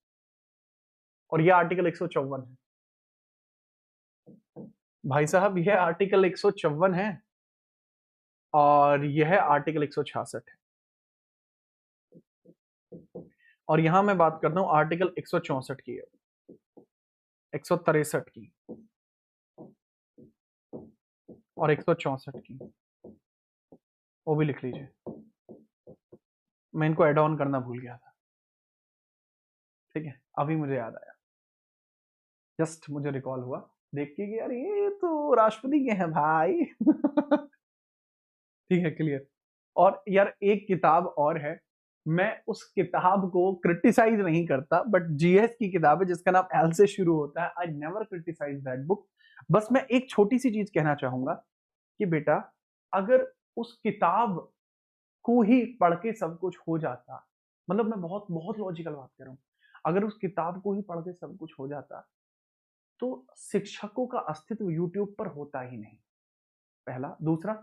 और ये आर्टिकल 154 है भाई साहब, यह आर्टिकल 154 है और यह आर्टिकल 166 है। और यहां मैं बात करता हूं आर्टिकल 164 की, 163 की और 164 की, वो भी लिख लीजिए, मैं इनको एड ऑन करना भूल गया था, ठीक है, अभी मुझे याद आया, जस्ट मुझे रिकॉल हुआ देख के कि यार ये तो राष्ट्रपति के हैं भाई ठीक है, क्लियर। और यार एक किताब और है, मैं उस किताब को क्रिटिसाइज नहीं करता, बट जीएस की किताब है जिसका नाम एल से शुरू होता है। I never criticize that book. बस मैं एक छोटी सी चीज कहना चाहूंगा कि बेटा अगर उस किताब को ही पढ़ के सब कुछ हो जाता, मतलब मैं बहुत बहुत लॉजिकल बात कर रहा हूं, अगर उस किताब को ही पढ़ के सब कुछ हो जाता तो शिक्षकों का अस्तित्व यूट्यूब पर होता ही नहीं, पहला। दूसरा,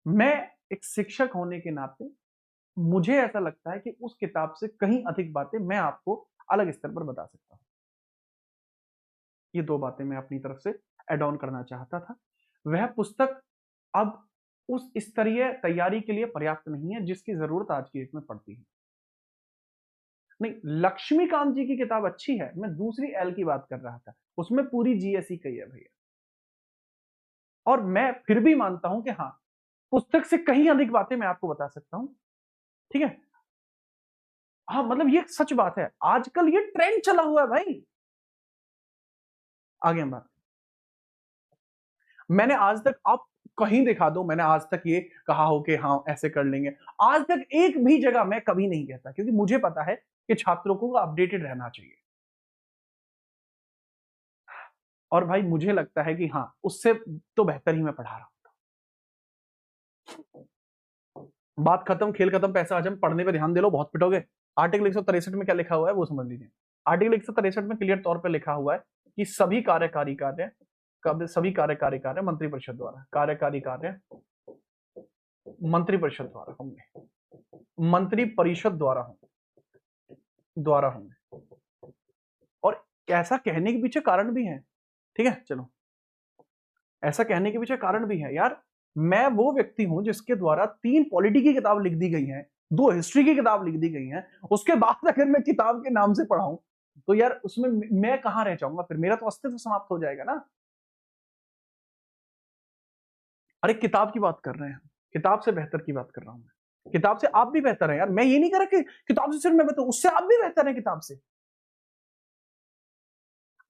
मैं एक शिक्षक होने के नाते मुझे ऐसा लगता है कि उस किताब से कहीं अधिक बातें मैं आपको अलग स्तर पर बता सकता हूं। ये 2 बातें मैं अपनी तरफ से ऐड ऑन करना चाहता था। वह पुस्तक अब उस स्तरीय तैयारी के लिए पर्याप्त नहीं है जिसकी जरूरत आज की डेट में पड़ती है। नहीं, लक्ष्मीकांत जी की किताब अच्छी है, मैं दूसरी एल की बात कर रहा था, उसमें पूरी जीएसई कही है भैया। और मैं फिर भी मानता हूं कि हाँ, पुस्तक से कहीं अधिक बातें मैं आपको बता सकता हूं, ठीक है। हाँ, मतलब ये सच बात है, आजकल ये ट्रेंड चला हुआ है भाई। आगे हम बात, मैंने आज तक, आप कहीं दिखा दो मैंने आज तक ये कहा हो कि हाँ ऐसे कर लेंगे, आज तक एक भी जगह मैं कभी नहीं कहता, क्योंकि मुझे पता है कि छात्रों को अपडेटेड रहना चाहिए। और भाई मुझे लगता है कि हाँ, उससे तो बेहतर ही मैं पढ़ा रहा हूं। बात खत्म, खेल खत्म, पैसा हजम, पढ़ने पे ध्यान दे लो, बहुत पिटोगे। आर्टिकल 163 में क्या लिखा हुआ है वो समझ लीजिए। आर्टिकल 163 में क्लियर तौर पे लिखा हुआ है कि सभी कार्यकारी कार्य, सभी कार्यकारी कार्य मंत्री परिषद द्वारा, कार्यकारी कार्य मंत्री परिषद द्वारा होंगे, मंत्री परिषद द्वारा होंगे। और ऐसा कहने के पीछे कारण भी है, ठीक है, चलो, ऐसा कहने के पीछे कारण भी है यार। मैं वो व्यक्ति हूं जिसके द्वारा 3 पॉलिटी की किताब लिख दी गई है, 2 हिस्ट्री की किताब लिख दी गई है, उसके बाद अगर मैं किताब के नाम से पढ़ाऊं तो यार उसमें मैं कहां रह जाऊंगा, फिर मेरा तो अस्तित्व समाप्त हो जाएगा ना। अरे किताब की बात कर रहे हैं, किताब से बेहतर की बात कर रहा हूं मैं, किताब से आप भी बेहतर है यार, मैं ये नहीं कह रहा कि किताब से सिर्फ मैं बेहतर, उससे आप भी बेहतर है किताब से।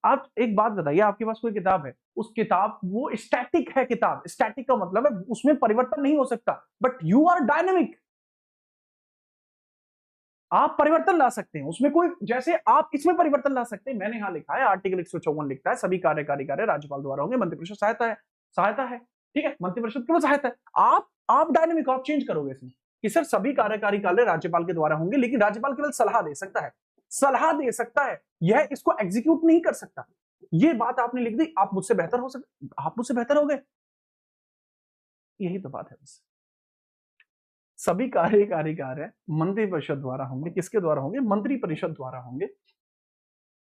आप एक बात बताइए, आपके पास कोई किताब है, उस किताब, वो स्टैटिक है किताब, स्टैटिक का मतलब है उसमें परिवर्तन नहीं हो सकता, बट यू आर डायनेमिक, आप परिवर्तन ला सकते हैं उसमें, कोई जैसे आप इसमें परिवर्तन ला सकते हैं, मैंने यहां लिखा है आर्टिकल 154 लिखता है सभी कार्यकारी कार्य राज्यपाल द्वारा होंगे, मंत्रिपरिषद सहायता है, सहायता है, ठीक है, मंत्रिपरिषद केवल सहायता है। आप डायनेमिक, आप चेंज करोगे इसमें कि सर सभी कार्यकारी कार्य राज्यपाल के द्वारा होंगे, लेकिन राज्यपाल केवल सलाह दे सकता है, सलाह दे सकता है, यह इसको एग्जीक्यूट नहीं कर सकता। ये बात आपने लिख दी, आप मुझसे बेहतर हो सकते, आप मुझसे बेहतर हो गए, यही तो बात है बस। सभी कार्यकारी कार्य मंत्री परिषद द्वारा होंगे, किसके द्वारा होंगे, मंत्री परिषद द्वारा होंगे।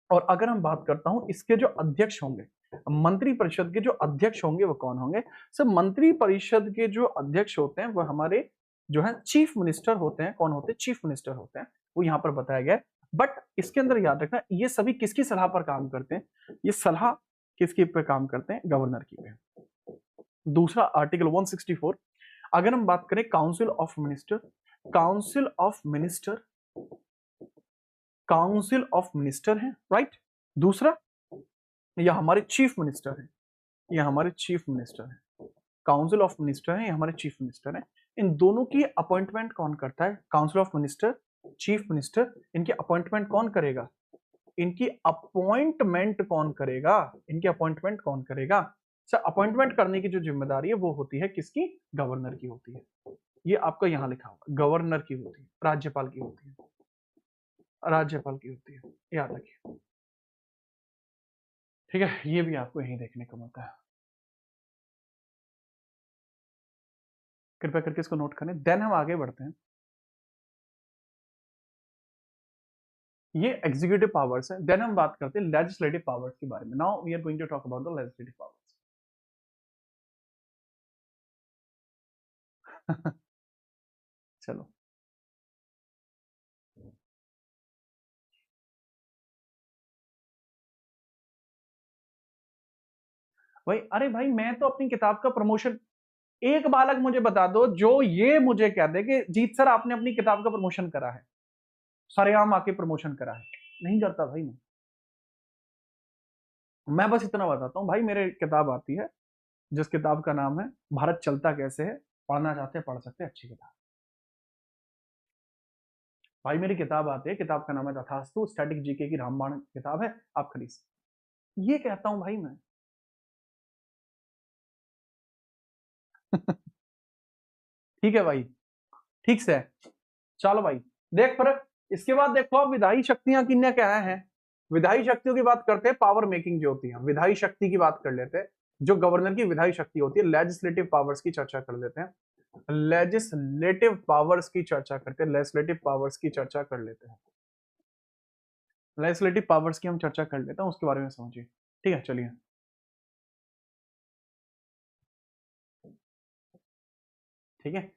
और अगर हम बात करता हूं इसके जो अध्यक्ष होंगे, मंत्री परिषद के जो अध्यक्ष होंगे वो कौन होंगे, सर मंत्री परिषद के जो अध्यक्ष होते हैं वो हमारे जो है चीफ मिनिस्टर होते हैं। कौन होते हैं, चीफ मिनिस्टर होते हैं, वो यहां पर बताया गया है। बट इसके अंदर याद रखना, ये सभी किसकी सलाह पर काम करते हैं, ये सलाह किसकी पे काम करते हैं, गवर्नर की पे। दूसरा आर्टिकल 164, अगर हम बात करें council of minister, council of minister, council of minister है, राइट। दूसरा, यह हमारे चीफ मिनिस्टर है, यह हमारे चीफ मिनिस्टर है, काउंसिल ऑफ मिनिस्टर है, ये हमारे चीफ मिनिस्टर है। इन दोनों की अपॉइंटमेंट कौन करता है, council of minister, chief minister, इनकी अपॉइंटमेंट कौन करेगा, इनकी अपॉइंटमेंट कौन करेगा, इनकी अपॉइंटमेंट कौन करेगा, सर अपॉइंटमेंट करने की जो जिम्मेदारी है वो होती है किसकी, गवर्नर की होती है। ये आपका यहां लिखा होगा, गवर्नर की होती है, राज्यपाल की होती है, राज्यपाल की होती है, याद रखिए, ठीक है। ये भी आपको यहीं देखने को मिलता है, कृपया करके इसको नोट करें। देन हम आगे बढ़ते हैं, ये एग्जीक्यूटिव पावर्स है। देन हम बात करते हैं लेजिस्लेटिव पावर्स के बारे में। Now we are going to talk about the legislative powers. चलो, भाई अरे भाई मैं तो अपनी किताब का प्रमोशन, एक बालक मुझे बता दो जो ये मुझे कह दे कि जीत सर आपने अपनी किताब का प्रमोशन करा है, सरेआम आके प्रमोशन करा है, नहीं करता भाई मैं बस इतना बताता हूँ भाई, मेरे किताब आती है जिस किताब का नाम है भारत चलता कैसे है, पढ़ना चाहते हैं पढ़ सकते हैं, अच्छी किताब। भाई मेरी किताब आती है, किताब का नाम है तथास्तु, स्टैटिक जीके की रामबाण किताब है, आप खरीद सकते, ये कहता हूं भाई मैं। ठीक है भाई, ठीक से, चलो भाई, देख फर्क। इसके बाद देखो आप विधायी शक्तियां किन्ने क्या है, विधायी शक्तियों की बात करते हैं, पावर मेकिंग जो होती है, विधायी शक्ति की बात कर लेते हैं, जो गवर्नर की विधायी शक्ति होती है, लेजिस्लेटिव पावर्स की चर्चा कर लेते हैं, लेजिस्लेटिव पावर्स की चर्चा करते हैं, लेजिस्लेटिव पावर्स की चर्चा कर लेते हैं, लेजिस्लेटिव पावर्स की हम चर्चा कर लेते हैं, उसके बारे में समझिए, ठीक है, चलिए। ठीक है,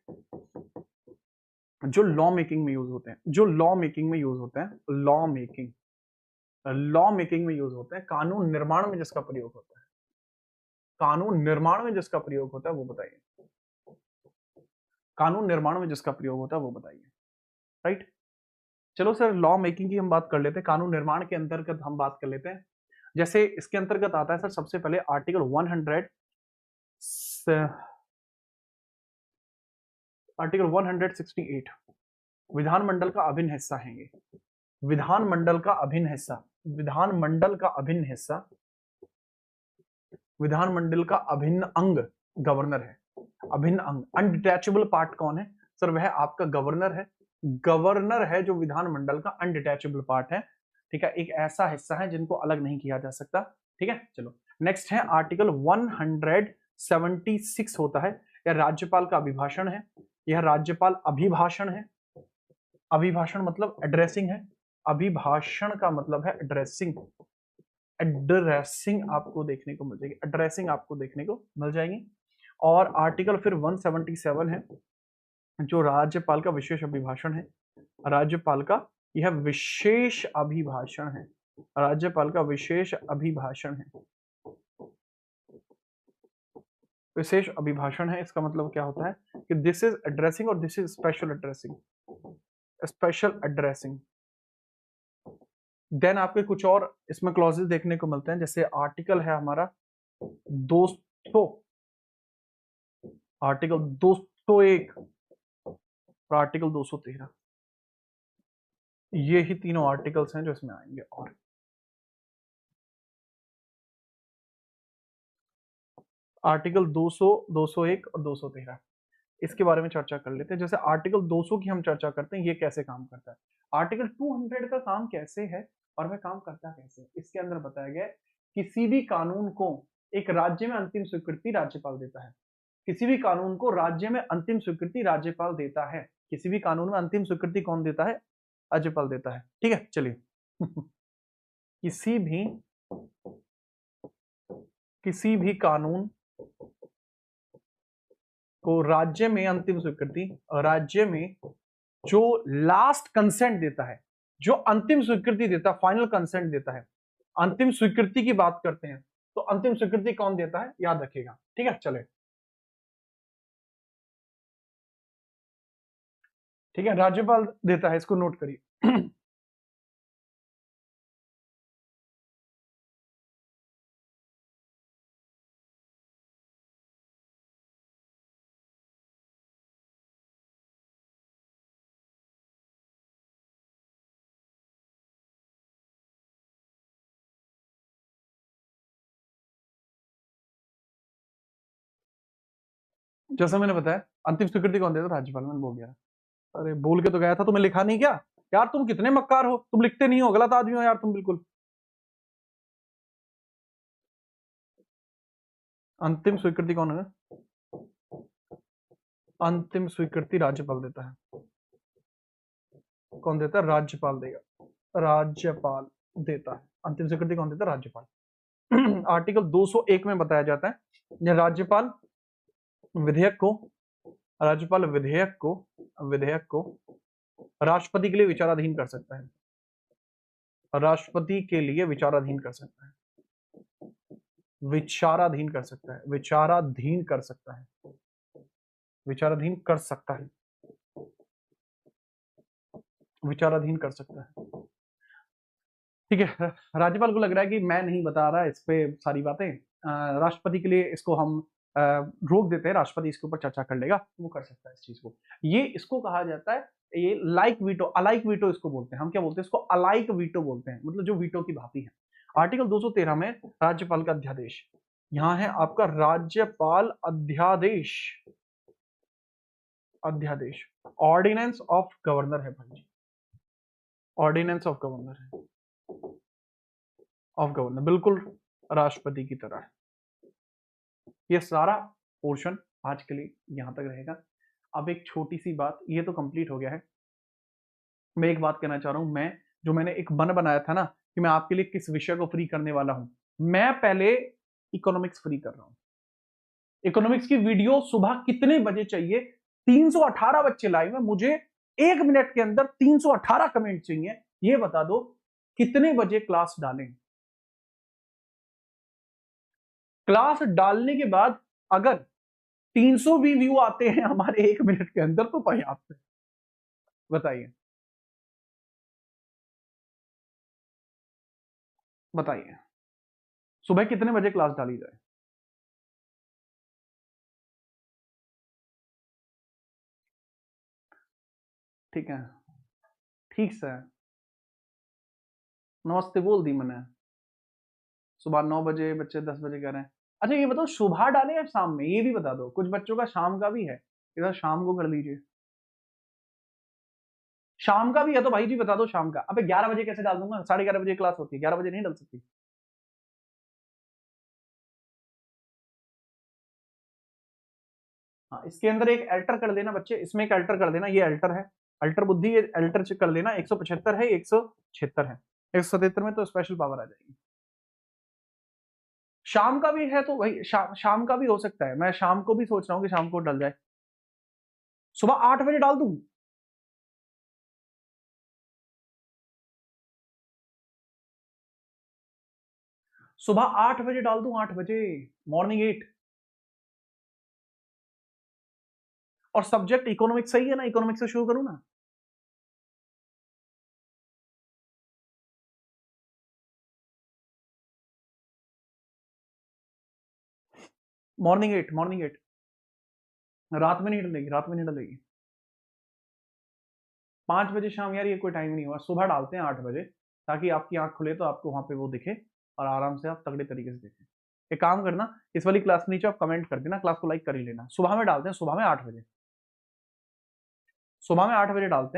जो लॉ मेकिंग में यूज होते हैं, जो लॉ मेकिंग में यूज होते हैं, लॉ मेकिंग में यूज होते हैं, कानून निर्माण में जिसका प्रयोग होता है, कानून निर्माण में जिसका प्रयोग होता है वो बताइए, कानून निर्माण में जिसका प्रयोग होता है वो बताइए। राइट, चलो सर लॉ मेकिंग की हम बात कर लेते हैं, कानून निर्माण के अंतर्गत हम बात कर लेते हैं। जैसे इसके अंतर्गत आता है सर सबसे पहले आर्टिकल 168, विधानमंडल का अभिन्न हिस्सा है ये, विधानमंडल का अभिन्न हिस्सा, विधानमंडल का अभिन्न हिस्सा, विधानमंडल का अभिन्न अंग गवर्नर है, अभिन्न अंग, अनडिटैचेबल पार्ट कौन है सर, वह आपका गवर्नर है, गवर्नर है जो विधानमंडल का अनडिटैचेबल पार्ट है। ठीक है, एक ऐसा हिस्सा है जिनको अलग नहीं किया जा सकता। ठीक है, चलो नेक्स्ट है आर्टिकल 176 होता है, यह राज्यपाल का अभिभाषण है, यह राज्यपाल अभिभाषण है, अभिभाषण मतलब एड्रेसिंग है, अभिभाषण का मतलब है एड्रेसिंग, एड्रेसिंग आपको देखने को मिल जाएगी, एड्रेसिंग आपको देखने को मिल जाएगी। और आर्टिकल फिर 177 है जो राज्यपाल का विशेष अभिभाषण है, राज्यपाल का यह विशेष अभिभाषण है, राज्यपाल का विशेष अभिभाषण है, विशेष अभिभाषण है। इसका मतलब क्या होता है कि दिस इज एड्रेसिंग और this is special addressing, special addressing. Then आपके कुछ और इसमें क्लॉजेस देखने को मिलते हैं, जैसे आर्टिकल है हमारा 200, आर्टिकल 201 और आर्टिकल 213, ये ही तीनों आर्टिकल्स हैं जो इसमें आएंगे। और आर्टिकल 200, 201 और 213 इसके बारे में चर्चा कर लेते हैं। जैसे आर्टिकल 200 की हम चर्चा करते हैं, ये कैसे काम करता है, आर्टिकल 200 का काम कैसे है और वह काम करता कैसे है। इसके अंदर बताया गया है किसी भी कानून को एक राज्य में अंतिम स्वीकृति राज्यपाल देता है, किसी भी कानून को राज्य में अंतिम स्वीकृति राज्यपाल देता है, किसी भी कानून में अंतिम स्वीकृति कौन देता है, राज्यपाल देता है। ठीक है, चलिए किसी भी कानून को राज्य में अंतिम स्वीकृति, राज्य में जो लास्ट कंसेंट देता है, जो अंतिम स्वीकृति देता है, फाइनल कंसेंट देता है, अंतिम स्वीकृति की बात करते हैं तो अंतिम स्वीकृति कौन देता है याद रखिएगा। ठीक है, चले ठीक है, राज्यपाल देता है, इसको नोट करिए। जैसा मैंने बताया अंतिम स्वीकृति कौन देता है, राज्यपाल, मैंने बोल दिया। अरे बोल के तो गया था, तुम्हें लिखा नहीं क्या यार, तुम कितने मक्कार हो, तुम लिखते नहीं हो, गलत आदमी हो यार तुम बिल्कुल। अंतिम स्वीकृति कौन है, अंतिम स्वीकृति राज्यपाल देता है, कौन देता है, राज्यपाल देगा, राज्यपाल देता है, अंतिम स्वीकृति कौन देता है, राज्यपाल। आर्टिकल 201 में बताया जाता है यह राज्यपाल विधेयक को, राज्यपाल विधेयक को राष्ट्रपति के लिए विचाराधीन कर सकता है, राष्ट्रपति के लिए विचाराधीन कर सकता है, विचाराधीन कर सकता है, विचाराधीन कर सकता है, विचाराधीन कर सकता है, विचाराधीन कर सकता है। ठीक है, राज्यपाल को लग रहा है कि मैं नहीं बता रहा इस पे सारी बातें, राष्ट्रपति के लिए इसको हम रोक देते हैं, राष्ट्रपति इसके ऊपर चर्चा कर लेगा, वो कर सकता है इस चीज को। ये इसको कहा जाता है, ये लाइक वीटो, अलाइक वीटो इसको बोलते हैं, हम क्या बोलते हैं इसको, अलाइक वीटो बोलते हैं, मतलब जो वीटो की भांति है। आर्टिकल 213 में राज्यपाल का अध्यादेश, यहाँ है आपका राज्यपाल अध्यादेश, अध्यादेश ऑर्डिनेंस ऑफ गवर्नर है भाई, ऑर्डिनेंस ऑफ गवर्नर है, ऑफ गवर्नर बिल्कुल राष्ट्रपति की तरह है। ये सारा पोर्शन आज के लिए यहां तक रहेगा। अब एक छोटी सी बात, ये तो कंप्लीट हो गया है, मैं एक बात कहना चाह रहा हूं, मैंने एक मन बनाया था ना कि मैं आपके लिए किस विषय को फ्री करने वाला हूं, मैं पहले इकोनॉमिक्स फ्री कर रहा हूं। इकोनॉमिक्स की वीडियो सुबह कितने बजे चाहिए? 318 बच्चे लाइव है, मुझे 1 मिनट के अंदर 318 कमेंट चाहिए। ये बता दो कितने बजे क्लास डालें? क्लास डालने के बाद अगर 300 भी व्यू आते हैं हमारे 1 मिनट के अंदर तो पर्याप्त है। बताइए बताइए सुबह कितने बजे क्लास डाली जाए? ठीक है, ठीक से नमस्ते बोल दी मैंने। सुबह 9 बजे, बच्चे 10 बजे कह रहे हैं। अच्छा ये बताओ सुबह डालें या शाम में, ये भी बता दो। कुछ बच्चों का शाम का भी है, इधर शाम को कर लीजिए। शाम का भी है तो भाई जी बता दो शाम का। अबे 11 बजे कैसे डाल दूंगा? 11:30 बजे क्लास होती है, 11 बजे नहीं डाल सकती। हाँ, इसके अंदर एक अल्टर कर देना बच्चे, इसमें एक अल्टर कर देना। ये अल्टर है, अल्टर बुद्धि, ये अल्टर चेक कर लेना। 175 है, 176 है, 177 में तो स्पेशल पावर आ जाएगी। शाम का भी है तो भाई शाम का भी हो सकता है। मैं शाम को भी सोच रहा हूँ कि शाम को डल जाए। सुबह 8 बजे डाल दूं? सुबह 8 बजे डाल दूं? 8 बजे, मॉर्निंग 8। और सब्जेक्ट इकोनॉमिक्स सही है ना? इकोनॉमिक्स से शुरू करूं ना? Morning 8, morning 8। रात में नहीं डलेगी, रात में नहीं डलेगी। 5 बजे शाम, यार ये कोई टाइम नहीं हुआ। सुबह डालते हैं 8 बजे, ताकि आपकी आंख खुले तो आपको वहां पे वो दिखे और आराम से आप तगड़े तरीके से देखें। एक काम करना, इस वाली क्लास के नीचे आप कमेंट कर देना, क्लास को लाइक कर ही लेना। सुबह में डालते हैं, सुबह में 8 बजे, सुबह में 8 बजे डालते हैं।